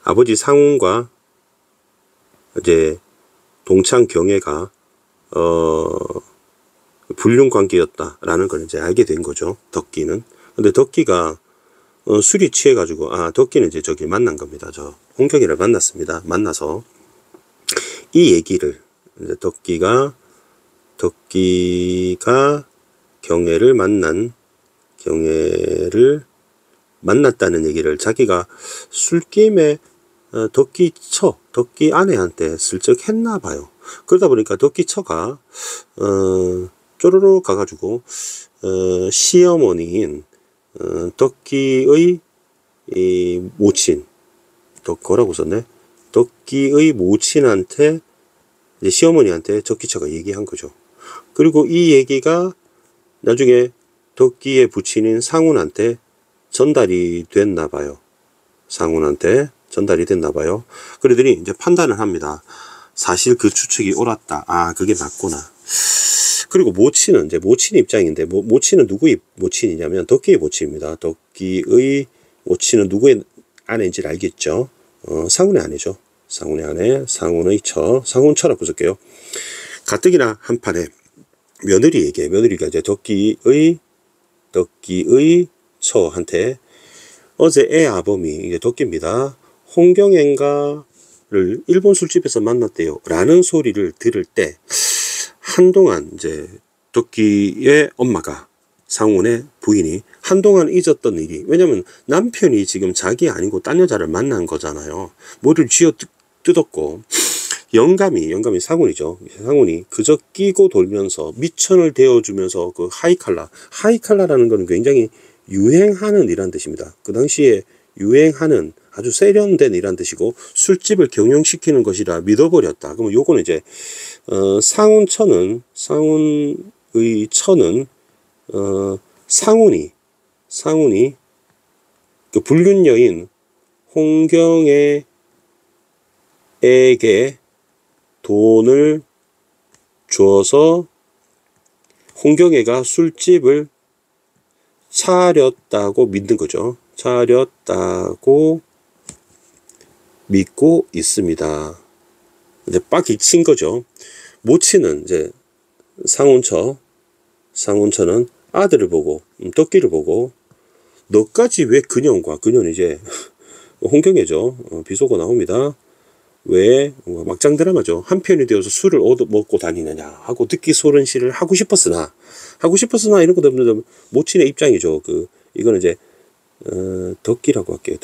아버지 상훈과 이제 동창 경혜가 불륜 관계였다라는 걸 이제 알게 된 거죠. 덕기는. 근데 덕기가 술이 취해가지고 덕기는 이제 저기 만난 겁니다. 저 홍경이를 만났습니다. 만나서 이 얘기를 이제 덕기가 경혜를 만났다는 얘기를 자기가 술김에 덕기 아내한테 슬쩍 했나 봐요. 그러다 보니까 덕기 처가 쪼르르 가가지고 시어머니인 덕기의 이 모친, 뭐라고 썼네? 덕기의 모친한테 이제 시어머니한테 덕기처가 얘기한 거죠. 그리고 이 얘기가 나중에 덕기의 부친인 상훈한테 전달이 됐나 봐요. 상훈한테 전달이 됐나 봐요. 그러더니 이제 판단을 합니다. 사실 그 추측이 옳았다. 그게 맞구나. 그리고 모친은 이제 모친 입장인데 모친은 누구의 모친이냐면 덕기의 모친입니다. 덕기의 모친은 누구의 아내인지를 알겠죠. 상훈의 아내죠. 상훈의 아내, 상훈의 처, 상훈처라고 쓸게요. 가뜩이나 한판에 며느리에게, 며느리가 이제 덕기의 처한테 어제 애 아범이 이제 덕기입니다. 홍경애인가를 일본 술집에서 만났대요. 라는 소리를 들을 때 한동안 이제 덕기의 엄마가 상훈의 부인이 한동안 잊었던 일이, 왜냐면 남편이 지금 자기 아니고 딴 여자를 만난 거잖아요. 머리를 쥐어 뜯었고 영감이 상훈이죠. 상훈이 그저 끼고 돌면서 미천을 데워주면서 그 하이칼라라는 거는 굉장히 유행하는 이란 뜻입니다. 그 당시에 유행하는 아주 세련된 이란 뜻이고 술집을 경영시키는 것이라 믿어버렸다. 그러면 요거는 이제 상훈의 처는 상훈이 그 불륜 여인 홍경애에게 돈을 줘서 홍경애가 술집을 차렸다고 믿는 거죠. 차렸다고 믿고 있습니다. 이제 빡이 친 거죠. 모친은 이제 상훈처는 아들을 보고 덕기를 보고 너까지 왜 그년은 이제 홍경애죠. 비속어 나옵니다. 왜 막장 드라마죠. 한편이 되어서 술을 얻어먹고 다니느냐 하고 듣기 소른 시를 하고 싶었으나 이런 것도 모친의 입장이죠. 이거는 이제 덕기라고 할게요.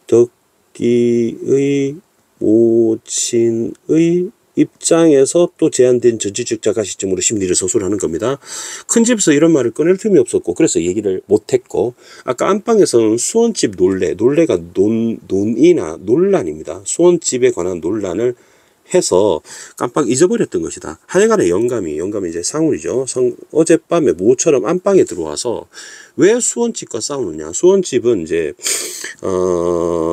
덕기의 모친의 입장에서 또 제한된 전지적자 가시점으로 심리를 서술하는 겁니다. 큰 집에서 이런 말을 꺼낼 틈이 없었고 그래서 얘기를 못했고, 아까 안방에서는 수원집 논래가 논이나 논란입니다. 수원집에 관한 논란을 해서 깜빡 잊어버렸던 것이다. 하여간에 영감이 이제 상훈이죠. 어젯밤에 모처럼 안방에 들어와서 왜 수원집과 싸우느냐. 수원집은 이제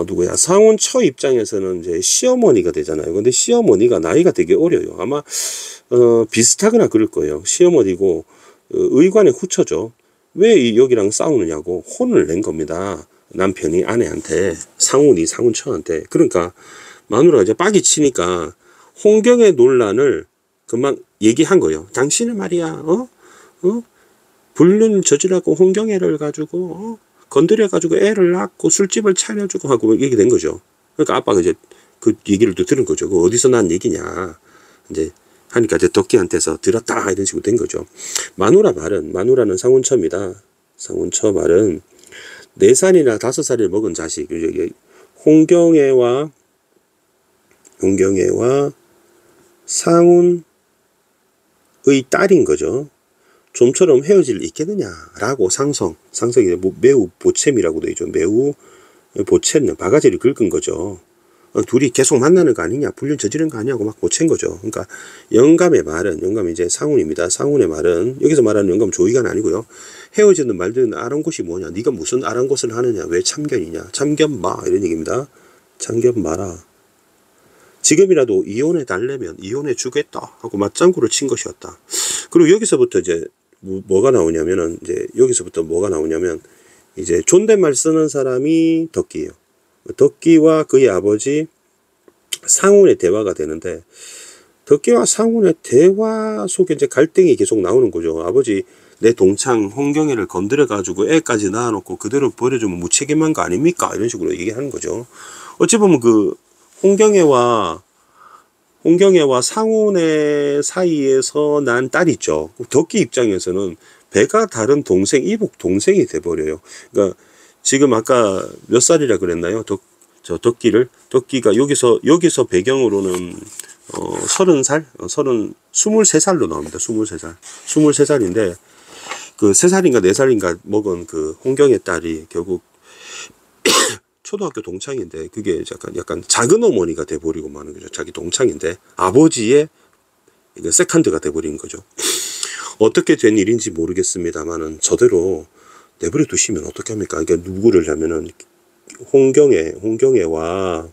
누구야, 상훈 처 입장에서는 이제 시어머니가 되잖아요. 근데 시어머니가 나이가 되게 어려요. 아마 비슷하거나 그럴 거예요. 시어머니고 의관의 후처죠. 왜 여기랑 싸우느냐고 혼을 낸 겁니다. 남편이 아내한테, 상훈이 상훈 처한테. 그러니까 마누라가 이제 빡이 치니까 홍경의 논란을 금방 얘기한 거예요. 당신은 말이야, 불륜 저지르고 홍경애를 가지고, 건드려가지고 애를 낳고 술집을 차려주고 하고 얘기 된 거죠. 그러니까 아빠가 이제 그 얘기를 또 들은 거죠. 그 어디서 난 얘기냐. 이제 하니까 이제 덕기한테서 들었다. 이런 식으로 된 거죠. 마누라는 상훈처입니다. 상훈처 말은 4살이나 5살을 먹은 자식, 홍경애와 상훈의 딸인 거죠. 좀처럼 헤어질 일 있겠느냐라고 상성이 매우 보채미라고 되어 있죠. 매우 보채는 바가지를 긁은 거죠. 둘이 계속 만나는 거 아니냐, 불륜 저지른 거 아니냐고 막 보챈 거죠. 그러니까 영감이 이제 상훈입니다. 상훈의 말은, 여기서 말하는 영감 조이가 아니고요. 헤어지는 말들은 아랑곳이 뭐냐, 네가 무슨 아랑곳을 하느냐, 왜 참견이냐, 참견 마, 이런 얘기입니다. 참견 마라. 지금이라도 이혼해 달래면 이혼해 주겠다 하고 맞장구를 친 것이었다. 그리고 여기서부터 이제 뭐가 나오냐면 이제 존댓말 쓰는 사람이 덕기예요. 덕기와 그의 아버지 상훈의 대화가 되는데, 덕기와 상훈의 대화 속에 이제 갈등이 계속 나오는 거죠. 아버지, 내 동창 홍경애를 건드려 가지고 애까지 낳아놓고 그대로 버려주면 무책임한 거 아닙니까? 이런 식으로 얘기하는 거죠. 어찌 보면 그 홍경애와 상훈의 사이에서 난 딸이 있죠. 덕기 입장에서는 배가 다른 동생, 이복 동생이 돼버려요. 그러니까 지금 아까 몇 살이라 그랬나요? 덕기가 여기서 배경으로는 30살? 23살로 나옵니다. 23살인데 그 3살인가 4살인가 먹은 그 홍경애 딸이 결국 초등학교 동창인데, 그게 약간 작은 어머니가 돼버리고 마는 거죠. 자기 동창인데 아버지의 세컨드가 돼버린 거죠. 어떻게 된 일인지 모르겠습니다만은 저대로 내버려 두시면 어떻게 합니까? 그러니까 누구를 하면은 홍경애와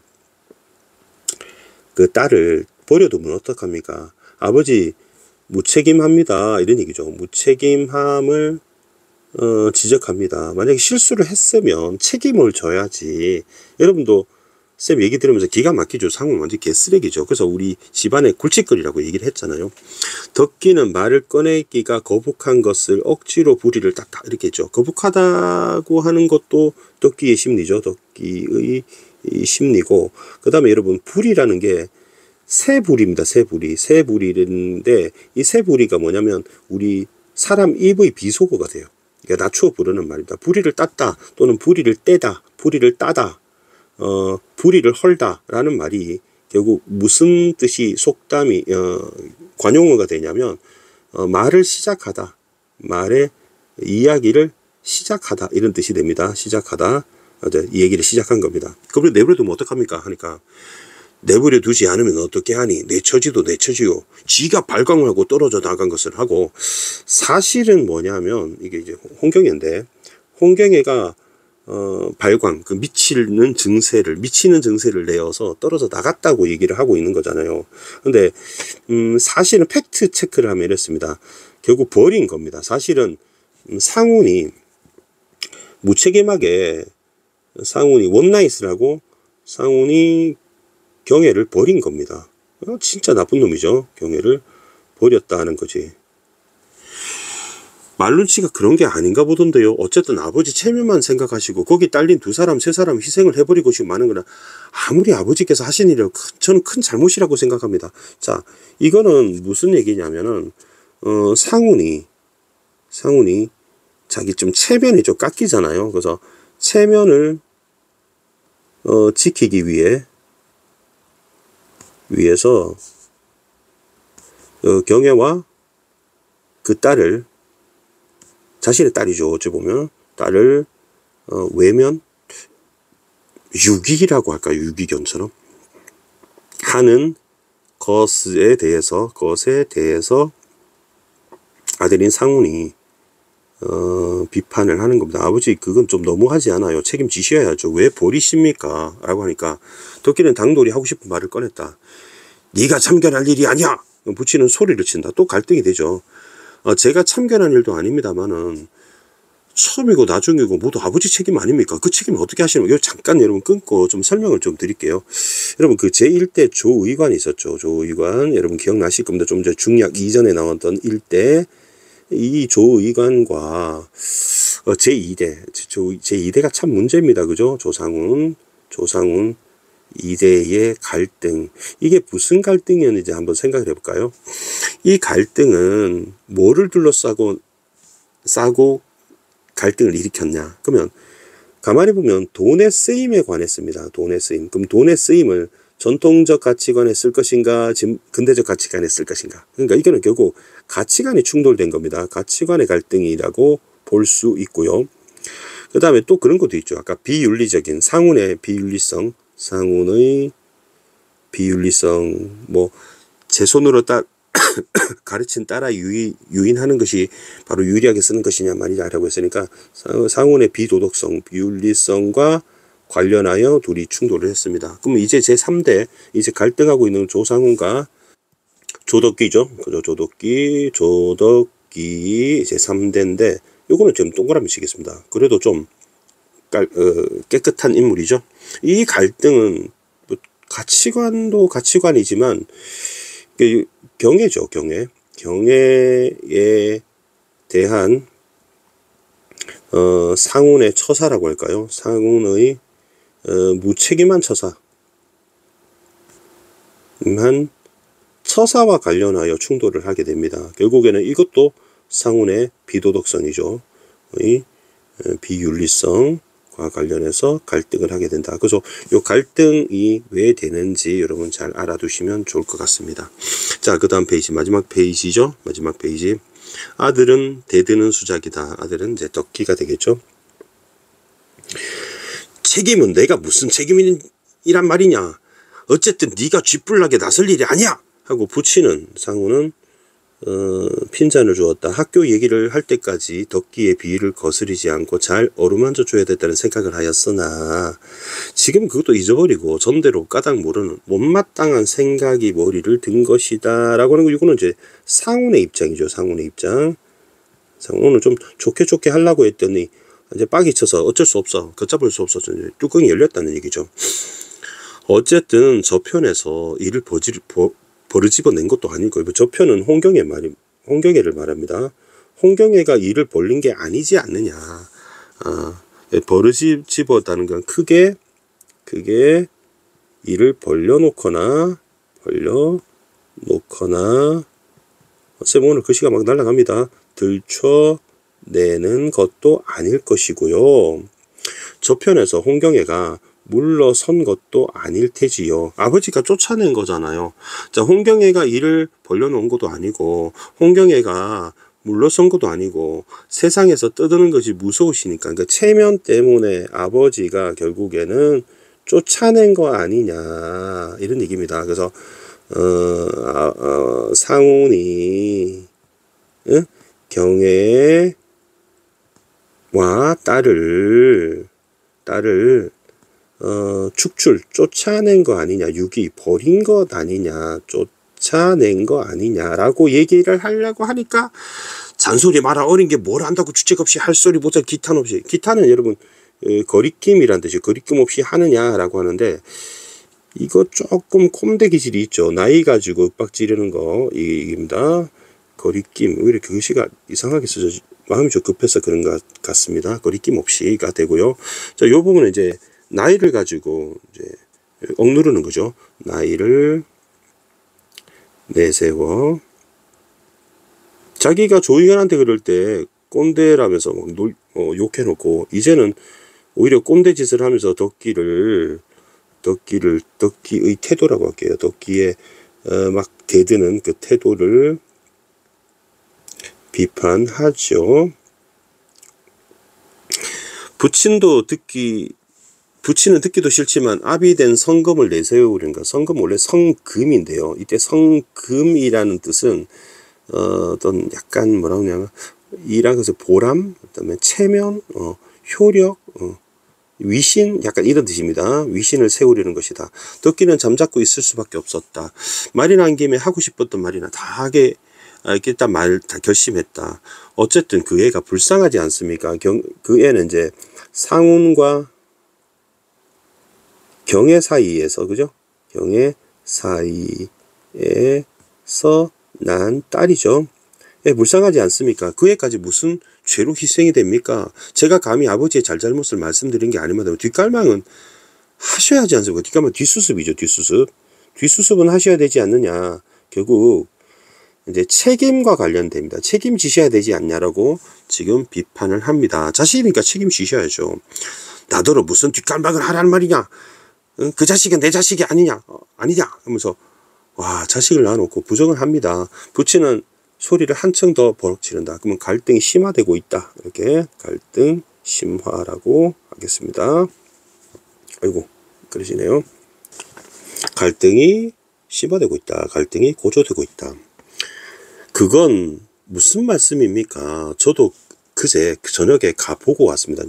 그 딸을 버려두면 어떡합니까? 아버지 무책임합니다. 이런 얘기죠. 무책임함을 지적합니다. 만약에 실수를 했으면 책임을 져야지. 여러분도 쌤 얘기 들으면서 기가 막히죠. 상훈 완전 개쓰레기죠. 그래서 우리 집안에 굴칫거리라고 얘기를 했잖아요. 덕기는 말을 꺼내기가 거북한 것을 억지로 부리를 땄다, 이렇게 했죠. 거북하다고 하는 것도 덕기의 심리죠. 덕기의 심리고, 그 다음에 여러분, 불이라는 게 새불입니다. 새불인데 이 새불이가 뭐냐면 우리 사람 입의 비속어가 돼요. 그러니까 낮추어 부르는 말입니다. 불이를 땄다 또는 불이를 떼다, 불이를 따다, 불이를 헐다 라는 말이 결국 무슨 뜻이 속담이 관용어가 되냐면 말을 시작하다, 말의 이야기를 시작하다, 이런 뜻이 됩니다. 시작하다, 이 얘기를 시작한 겁니다. 그걸 내버려두면 어떡합니까 하니까, 내버려 두지 않으면 어떻게 하니, 내 처지도 내 처지요, 지가 발광을 하고 떨어져 나간 것을 하고. 사실은 뭐냐면 이게 이제 홍경애인데, 홍경애가 발광, 그 미치는 증세를 내어서 떨어져 나갔다고 얘기를 하고 있는 거잖아요. 근데 사실은 팩트 체크를 하면 이렇습니다. 결국 버린 겁니다. 사실은 상훈이 무책임하게 원나잇을 하고 상훈이 경애를 버린 겁니다. 진짜 나쁜 놈이죠. 경애를 버렸다 하는 거지. 말눈치가 그런 게 아닌가 보던데요. 어쨌든 아버지 체면만 생각하시고 거기 딸린 2사람 3사람 희생을 해버리고 지금 많은 거는, 아무리 아버지께서 하신 일이라고 저는 큰 잘못이라고 생각합니다. 자, 이거는 무슨 얘기냐면은 상훈이 자기 좀 체면이 좀 깎이잖아요. 그래서 체면을 지키기 위해서 경혜와 그 딸을, 자신의 딸이죠. 어찌 보면 딸을 외면, 유기라고 할까요? 유기견처럼 하는 것에 대해서 아들인 상훈이 비판을 하는 겁니다. 아버지, 그건 좀 너무하지 않아요? 책임지셔야죠. 왜 버리십니까? 라고 하니까 덕기는 당돌이 하고 싶은 말을 꺼냈다. 네가 참견할 일이 아니야! 부치는 소리를 친다. 또 갈등이 되죠. 제가 참견한 일도 아닙니다만은 처음이고 나중이고 모두 아버지 책임 아닙니까? 그 책임을 어떻게 하시는 거예요? 잠깐 여러분 끊고 좀 설명을 좀 드릴게요. 여러분 그 제1대 조의관이 있었죠. 조의관 여러분 기억나실 겁니다. 좀 전에 중약 이전에 나왔던 일대, 이 조의관과 제2대가 참 문제입니다. 그죠? 조상훈 2대의 갈등. 이게 무슨 갈등이었는지 한번 생각을 해볼까요? 이 갈등은 뭐를 둘러싸고 갈등을 일으켰냐? 그러면 가만히 보면 돈의 쓰임에 관했습니다. 돈의 쓰임. 그럼 돈의 쓰임을 전통적 가치관에 쓸 것인가, 지금 근대적 가치관에 쓸 것인가. 그러니까 이거는 결국 가치관이 충돌된 겁니다. 가치관의 갈등이라고 볼 수 있고요. 그 다음에 또 그런 것도 있죠. 아까 비윤리적인 상훈의 비윤리성, 뭐 제 손으로 가르친 따라 유인하는 것이 바로 유리하게 쓰는 것이냐 말이냐라고 했으니까 상훈의 비도덕성, 비윤리성과 관련하여 둘이 충돌을 했습니다. 그럼 이제 제3대 이제 갈등하고 있는 조상훈과 조덕기죠. 그죠? 조덕기 제3대인데 요거는 좀 동그라미 치겠습니다. 그래도 좀 깨끗한 인물이죠. 이 갈등은 뭐 가치관도 가치관이지만 경애죠. 경애에 대한 상훈의 처사라고 할까요? 상훈의 무책임한 처사와 관련하여 충돌을 하게 됩니다. 결국에는 이것도 상훈의 비도덕성이죠. 비윤리성과 관련해서 갈등을 하게 된다. 그래서 이 갈등이 왜 되는지 여러분 잘 알아두시면 좋을 것 같습니다. 자, 그 다음 페이지, 마지막 페이지죠. 마지막 페이지. 아들은 대드는 수작이다. 아들은 이제 덕기가 되겠죠. 책임은 내가 무슨 책임이란 말이냐. 어쨌든 네가 쥐뿔나게 나설 일이 아니야. 하고 부치는 상훈은 핀잔을 주었다. 학교 얘기를 할 때까지 덕기의 비위를 거스르지 않고 잘 어루만져 줘야 됐다는 생각을 하였으나 지금 그것도 잊어버리고 전대로 까닭 모르는 못마땅한 생각이 머리를 든 것이다 라고 하는 거. 이거는 이제 상훈의 입장이죠. 상훈의 입장. 상훈은 좀 좋게 하려고 했더니 이제 빡이 쳐서 어쩔 수 없어. 걷잡을 수 없어서 뚜껑이 열렸다는 얘기죠. 어쨌든 저편에서 이를 버르집어낸 것도 아니고, 저편은 홍경애를 말합니다. 홍경애가 일을 벌린 게 아니지 않느냐. 버르집어다는 건 크게 일을 벌려놓거나 쌤 오늘 글씨가 막 날아갑니다. 들춰내는 것도 아닐 것이고요. 저편에서 홍경애가 물러선 것도 아닐 테지요. 아버지가 쫓아낸 거잖아요. 자, 홍경애가 일을 벌려놓은 것도 아니고 홍경애가 물러선 것도 아니고 세상에서 떠드는 것이 무서우시니까, 그러니까 체면 때문에 아버지가 결국에는 쫓아낸 거 아니냐 이런 얘기입니다. 그래서 상훈이 경애와 딸을 쫓아낸 거 아니냐, 유기 버린 것 아니냐, 쫓아낸 거 아니냐라고 얘기를 하려고 하니까 잔소리 마라. 어린 게 뭘 안다고 주책 없이 할 소리 보자. 기탄 없이. 기탄은 여러분 거리낌이란 뜻이 거리낌 없이 하느냐라고 하는데, 이거 조금 콤대 기질이 있죠. 나이 가지고 윽박 지르는 거 이입니다. 거리낌. 왜 이렇게 글씨가 이상하게 써져, 마음이 좀 급해서 그런 것 같습니다. 거리낌 없이가 되고요. 자, 요 부분은 이제 나이를 가지고 이제 억누르는 거죠. 나이를 내세워. 자기가 조의관한테 그럴 때 꼰대라면서 막 욕해놓고, 이제는 오히려 꼰대 짓을 하면서 덕기의 태도라고 할게요. 덕기에 막 대드는 그 태도를 비판하죠. 부친은 듣기도 싫지만 아비된 성금을 내세우려니까, 성금 원래 성금인데요. 이때 성금이라는 뜻은 어떤 약간 뭐라고 하냐면, 이란 것을 보람, 그다음에 체면, 효력, 위신, 약간 이런 뜻입니다. 위신을 세우려는 것이다. 덕기는 잠자코 있을 수밖에 없었다. 말이 난 김에 하고 싶었던 말이나 다 하게 일단 말 다 결심했다. 어쨌든 그 애가 불쌍하지 않습니까? 그 애는 이제 상운과 경애 사이에서, 그죠? 경애 사이에서 난 딸이죠. 예, 불쌍하지 않습니까? 그 애까지 무슨 죄로 희생이 됩니까? 제가 감히 아버지의 잘잘못을 말씀드린 게 아니면 뒷갈망은 하셔야 하지 않습니까? 뒷갈망 뒷수습이죠, 뒷수습. 뒷수습은 하셔야 되지 않느냐. 결국 이제 책임과 관련됩니다. 책임지셔야 되지 않냐라고 지금 비판을 합니다. 자식이니까 책임지셔야죠. 나더러 무슨 뒷갈망을 하라는 말이냐? 그 자식은 내 자식이 아니냐? 아니냐? 하면서 와, 자식을 낳아놓고 부정을 합니다. 부친은 소리를 한층 더 버럭 지른다. 그러면 갈등이 심화되고 있다. 이렇게 갈등 심화라고 하겠습니다. 아이고, 그러시네요. 갈등이 심화되고 있다. 갈등이 고조되고 있다. 그건 무슨 말씀입니까? 저도 그제 저녁에 보고 왔습니다.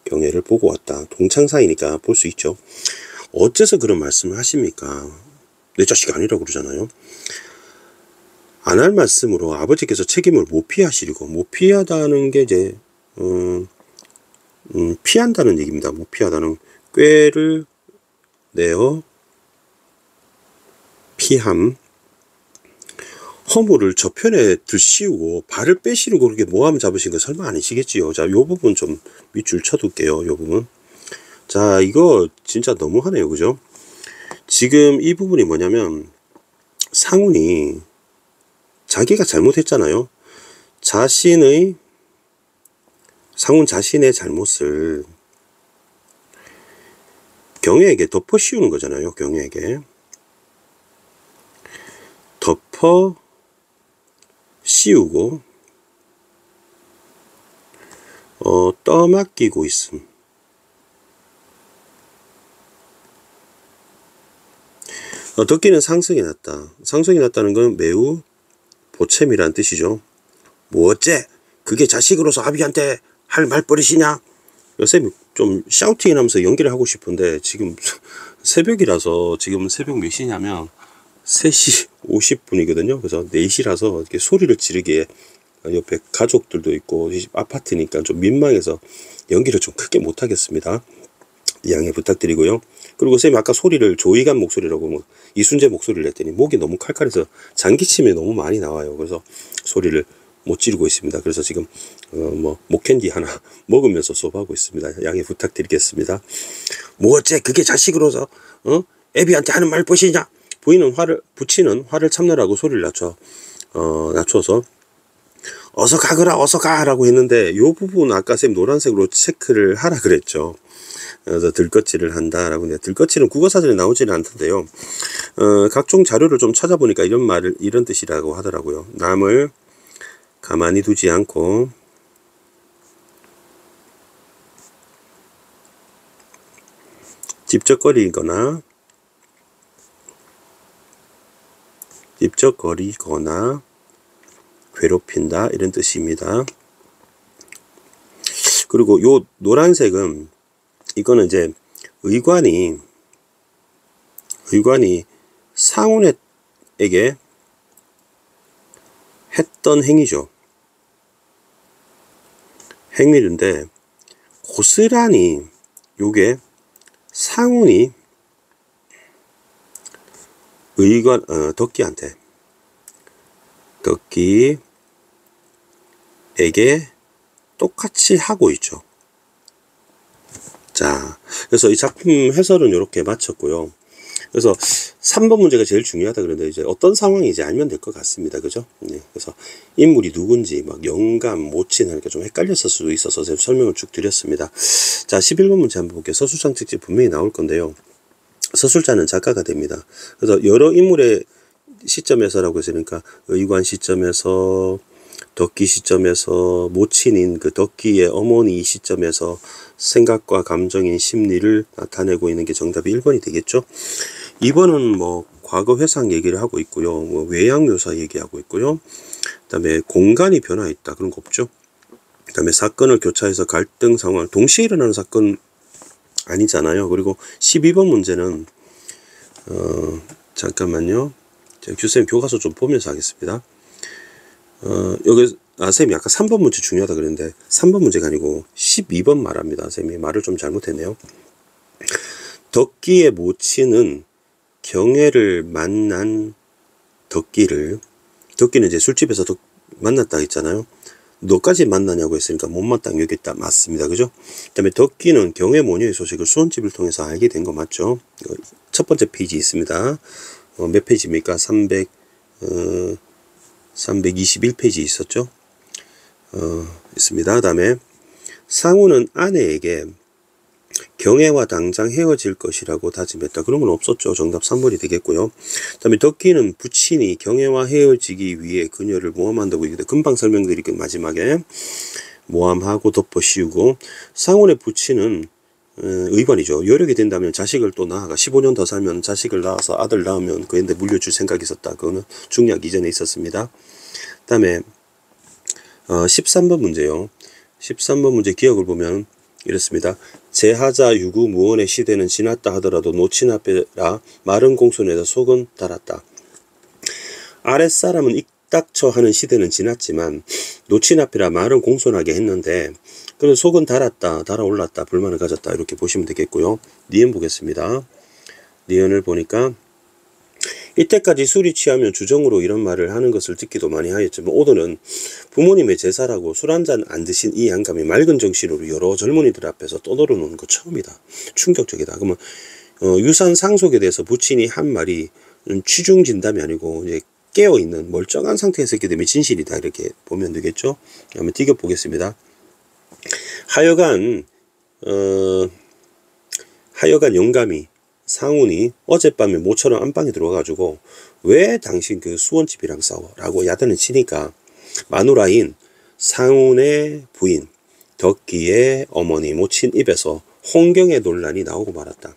경애를 보고 왔다. 동창사이니까 볼 수 있죠. 어째서 그런 말씀을 하십니까? 내 자식이 아니라고 그러잖아요. 안 할 말씀으로 아버지께서 책임을 못 피하시고, 못 피하다는 게 이제 피한다는 얘기입니다. 못 피하다는, 꾀를 내어 피함. 허물을 저편에 들씌우고 발을 빼시르고 그렇게 모함 잡으신 거 설마 아니시겠지요? 자, 요 부분 좀 밑줄 쳐둘게요. 요 부분. 자, 이거 진짜 너무하네요. 그죠? 지금 이 부분이 뭐냐면, 상훈이 자기가 잘못했잖아요. 상훈 자신의 잘못을 경애에게 덮어 씌우는 거잖아요. 경애에게 덮어 씌우고 떠맡기고 있음. 덕기는 상승이 났다. 상승이 났다는 건 매우 보채미란 뜻이죠. 뭐 어째? 그게 자식으로서 아비한테 할 말버릇이냐? 요새 좀 샤우팅 하면서 연기를 하고 싶은데, 지금 새벽이라서, 지금 새벽 몇 시냐면 3시 50분이거든요. 그래서 4시라서 이렇게 소리를 지르기에 옆에 가족들도 있고 아파트니까 좀 민망해서 연기를 좀 크게 못하겠습니다. 양해 부탁드리고요. 그리고 쌤이 아까 소리를 조이간 목소리라고 뭐 이순재 목소리를 냈더니 목이 너무 칼칼해서 장기침이 너무 많이 나와요. 그래서 소리를 못 지르고 있습니다. 그래서 지금 목캔디 하나 먹으면서 수업하고 있습니다. 양해 부탁드리겠습니다. 뭐 어째 그게 자식으로서 애비한테 하는 말벗이냐? 부친은 화를 참느라고 소리를 낮춰서 어서 가거라 어서 가라고 했는데, 요 부분 아까 쌤 노란색으로 체크를 하라 그랬죠. 그래서 들꺼치를 한다라고. 들꺼치는 국어사전에 나오지는 않던데요. 각종 자료를 좀 찾아보니까 이런 뜻이라고 하더라고요. 남을 가만히 두지 않고 찝쩍거리거나 괴롭힌다, 이런 뜻입니다. 그리고 요 노란색은, 이거는 이제 의관이 상훈에게 했던 행위죠. 행위인데 고스란히 요게 상훈이 덕기에게 똑같이 하고 있죠. 자, 그래서 이 작품 해설은 이렇게 마쳤고요. 그래서 3번 문제가 제일 중요하다 그런데 이제 어떤 상황인지 알면 될 것 같습니다. 그죠? 네. 그래서 인물이 누군지 막 영감, 모친 하니까 좀 헷갈렸을 수도 있어서 제가 설명을 쭉 드렸습니다. 자, 11번 문제 한번 볼게요. 서술장 특집 분명히 나올 건데요. 서술자는 작가가 됩니다. 그래서 여러 인물의 시점에서라고 했으니까 의관 시점에서, 덕기 시점에서, 모친인 그 덕기의 어머니 시점에서 생각과 감정인 심리를 나타내고 있는 게 정답이 1번이 되겠죠. 2번은 뭐 과거 회상 얘기를 하고 있고요. 뭐 외양묘사 얘기하고 있고요. 그 다음에 공간이 변화했다. 그런 거 없죠. 그 다음에 사건을 교차해서 갈등 상황, 동시에 일어나는 사건 아니잖아요. 그리고 12번 문제는 잠깐만요. 제가 교수님 교과서 좀 보면서 하겠습니다. 여기 쌤이 아까 3번 문제 중요하다 그랬는데 3번 문제가 아니고 12번 말합니다. 쌤이 말을 좀 잘못했네요. 덕기의 모친은 경애를 만난 덕기는 이제 술집에서 만났다 했잖아요. 너까지 만나냐고 했으니까 못마땅히 여겼다. 맞습니다. 그죠? 그 다음에 덕기는 경애 모녀의 소식을 수원집을 통해서 알게 된 거 맞죠? 첫 번째 페이지 있습니다. 몇 페이지입니까? 321페이지 있었죠? 있습니다. 그 다음에 상우는 아내에게 경애와 당장 헤어질 것이라고 다짐했다. 그런 건 없었죠. 정답 3번이 되겠고요. 그 다음에 덕기는 부친이 경애와 헤어지기 위해 그녀를 모함한다고 얘기했다. 금방 설명드릴게요. 마지막에 모함하고 덮어 씌우고, 상훈의 부친은 의관이죠. 여력이 된다면 자식을 또 낳아가 15년 더 살면 자식을 낳아서 아들 낳으면 그한테 물려줄 생각이 있었다. 그거는 중략 이전에 있었습니다. 그 다음에 13번 문제요. 13번 문제 기억을 보면 이렇습니다. 제하자 유구 무언의 시대는 지났다 하더라도 노친 앞에라 마른 공손에다 속은 달았다. 아랫사람은 입닥쳐 하는 시대는 지났지만 노친 앞이라 말은 공손하게 했는데 그래도 속은 달았다, 달아올랐다, 불만을 가졌다 이렇게 보시면 되겠고요. 니은 보겠습니다. 니은을 보니까 이때까지 술이 취하면 주정으로 이런 말을 하는 것을 듣기도 많이 하였지만 오늘은 부모님의 제사라고 술 한잔 안 드신 이 양감이 맑은 정신으로 여러 젊은이들 앞에서 떠들어놓는 거 처음이다. 충격적이다. 그러면 유산 상속에 대해서 부친이 한 말이 취중진담이 아니고 이제 깨어있는 멀쩡한 상태에서 했기 때문에 진실이다 이렇게 보면 되겠죠. 한번 띄겨 보겠습니다. 하여간 영감이 상훈이 어젯밤에 모처럼 안방에 들어와가지고 왜 당신 그 수원집이랑 싸워? 라고 야단을 치니까 마누라인 상훈의 부인 덕기의 어머니 모친 입에서 홍경의 논란이 나오고 말았다.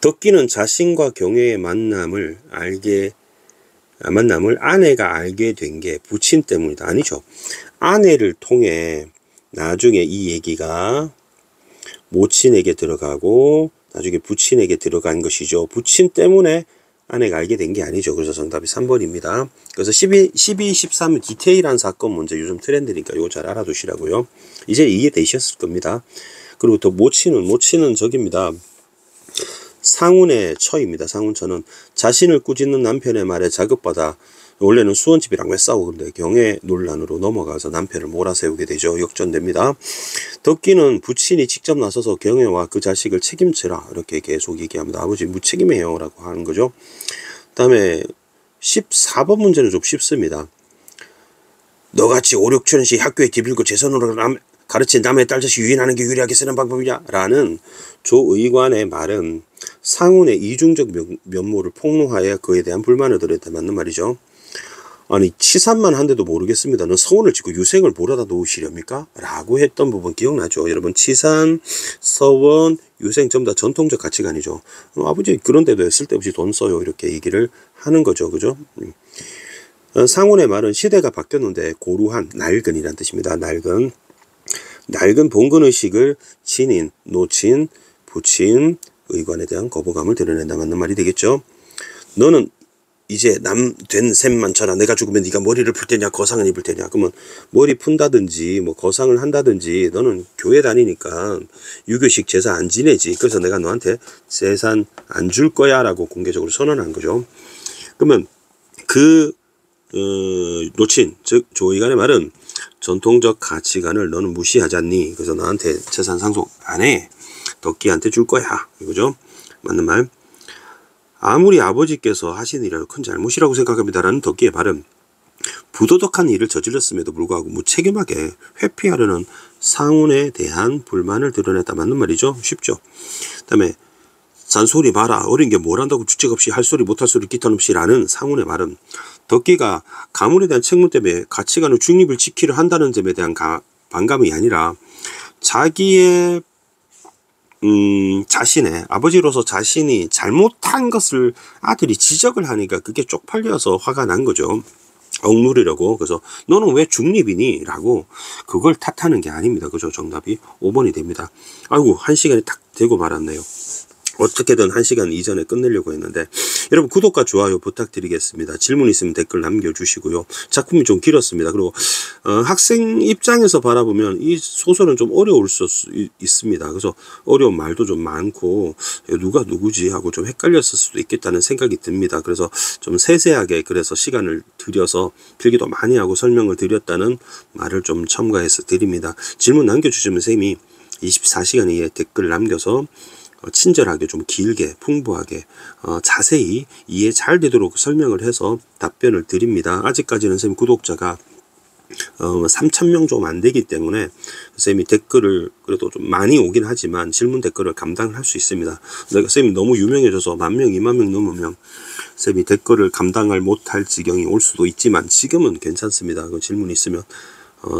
덕기는 자신과 경애의 만남을 아내가 알게 된 게 부친 때문이다. 아니죠. 아내를 통해 나중에 이 얘기가 모친에게 들어가고 나중에 부친에게 들어간 것이죠. 부친 때문에 아내가 알게 된 게 아니죠. 그래서 정답이 3번입니다. 그래서 12, 13 디테일한 사건 문제 요즘 트렌드니까 이거 잘 알아두시라고요. 이제 이해되셨을 겁니다. 그리고 또 모친은 저깁니다. 상훈의 처입니다. 상훈처는 자신을 꾸짖는 남편의 말에 자극받아 원래는 수원집이랑 왜 싸우고 그런데 경애 논란으로 넘어가서 남편을 몰아세우게 되죠. 역전됩니다. 덕기는 부친이 직접 나서서 경애와 그 자식을 책임져라 이렇게 계속 얘기합니다. 아버지 무책임해요 라고 하는 거죠. 그 다음에 14번 문제는 좀 쉽습니다. 너같이 5, 6천원씩 학교에 뒤빌고 제 손으로 가르친 남의 딸자식 유인하는 게 유리하게 쓰는 방법이냐 라는 조 의관의 말은 상훈의 이중적 면모를 폭로하여 그에 대한 불만을 드렸다. 맞는 말이죠. 아니 치산만 한데도 모르겠습니다. 너 서원을 짓고 유생을 몰아다 놓으시렵니까? 라고 했던 부분 기억나죠? 여러분 치산, 서원, 유생 전부 다 전통적 가치관이죠. 아버지 그런데도 쓸데없이 돈 써요 이렇게 얘기를 하는 거죠. 그죠? 상훈의 말은 시대가 바뀌었는데 고루한 낡은이란 뜻입니다. 낡은 봉건의식을 지닌 노친, 부친, 의관에 대한 거부감을 드러낸다. 맞는 말이 되겠죠. 너는 이제 남 된 셈만 쳐라. 내가 죽으면 네가 머리를 풀 테냐 거상을 입을 테냐. 그러면 머리 푼다든지 뭐 거상을 한다든지 너는 교회 다니니까 유교식 제사 안 지내지. 그래서 내가 너한테 재산 안 줄 거야 라고 공개적으로 선언한 거죠. 그러면 그 노친 즉 조의관의 말은 전통적 가치관을 너는 무시하잖니. 그래서 나한테 재산 상속 안 해. 덕기한테 줄 거야. 이거죠. 맞는 말. 아무리 아버지께서 하신 일이라도 큰 잘못이라고 생각합니다라는 덕기의 발음. 부도덕한 일을 저질렀음에도 불구하고 무책임하게 회피하려는 상훈에 대한 불만을 드러냈다. 맞는 말이죠. 쉽죠. 그 다음에 잔소리 마라. 어린 게 뭘 한다고 주책 없이 할 소리 못할 소리 기탄 없이 라는 상훈의 말은 덕기가 가문에 대한 책무 때문에 가치관의 중립을 지키려 한다는 점에 대한 반감이 아니라 자기의 자신의 아버지로서 자신이 잘못한 것을 아들이 지적을 하니까 그게 쪽팔려서 화가 난 거죠. 억누르려고. 그래서 너는 왜 중립이니? 라고 그걸 탓하는 게 아닙니다. 그죠? 정답이 5번이 됩니다. 아이고 1시간이 딱 되고 말았네요. 어떻게든 1시간 이전에 끝내려고 했는데 여러분 구독과 좋아요 부탁드리겠습니다. 질문 있으면 댓글 남겨주시고요. 작품이 좀 길었습니다. 그리고 학생 입장에서 바라보면 이 소설은 좀 어려울 수 있습니다. 그래서 어려운 말도 좀 많고 누가 누구지 하고 좀 헷갈렸을 수도 있겠다는 생각이 듭니다. 그래서 좀 세세하게 그래서 시간을 들여서 필기도 많이 하고 설명을 드렸다는 말을 좀 첨가해서 드립니다. 질문 남겨주시면 쌤이 24시간 이에 댓글 남겨서 친절하게 좀 길게 풍부하게 자세히 이해 잘 되도록 설명을 해서 답변을 드립니다. 아직까지는 쌤 구독자가 3,000명 좀 안 되기 때문에 쌤이 댓글을 그래도 좀 많이 오긴 하지만 질문 댓글을 감당을 할 수 있습니다. 내가 쌤이 너무 유명해져서 10,000명, 20,000명 넘으면 쌤이 댓글을 감당을 못할 지경이 올 수도 있지만 지금은 괜찮습니다. 그 질문 있으면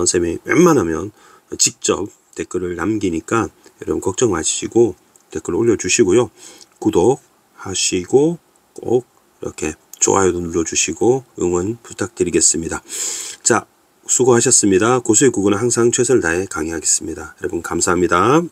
쌤이 웬만하면 직접 댓글을 남기니까 여러분 걱정 마시고 댓글 올려주시고요. 구독하시고 꼭 이렇게 좋아요도 눌러주시고 응원 부탁드리겠습니다. 자, 수고하셨습니다. 고수의 국어는 항상 최선을 다해 강의하겠습니다. 여러분 감사합니다.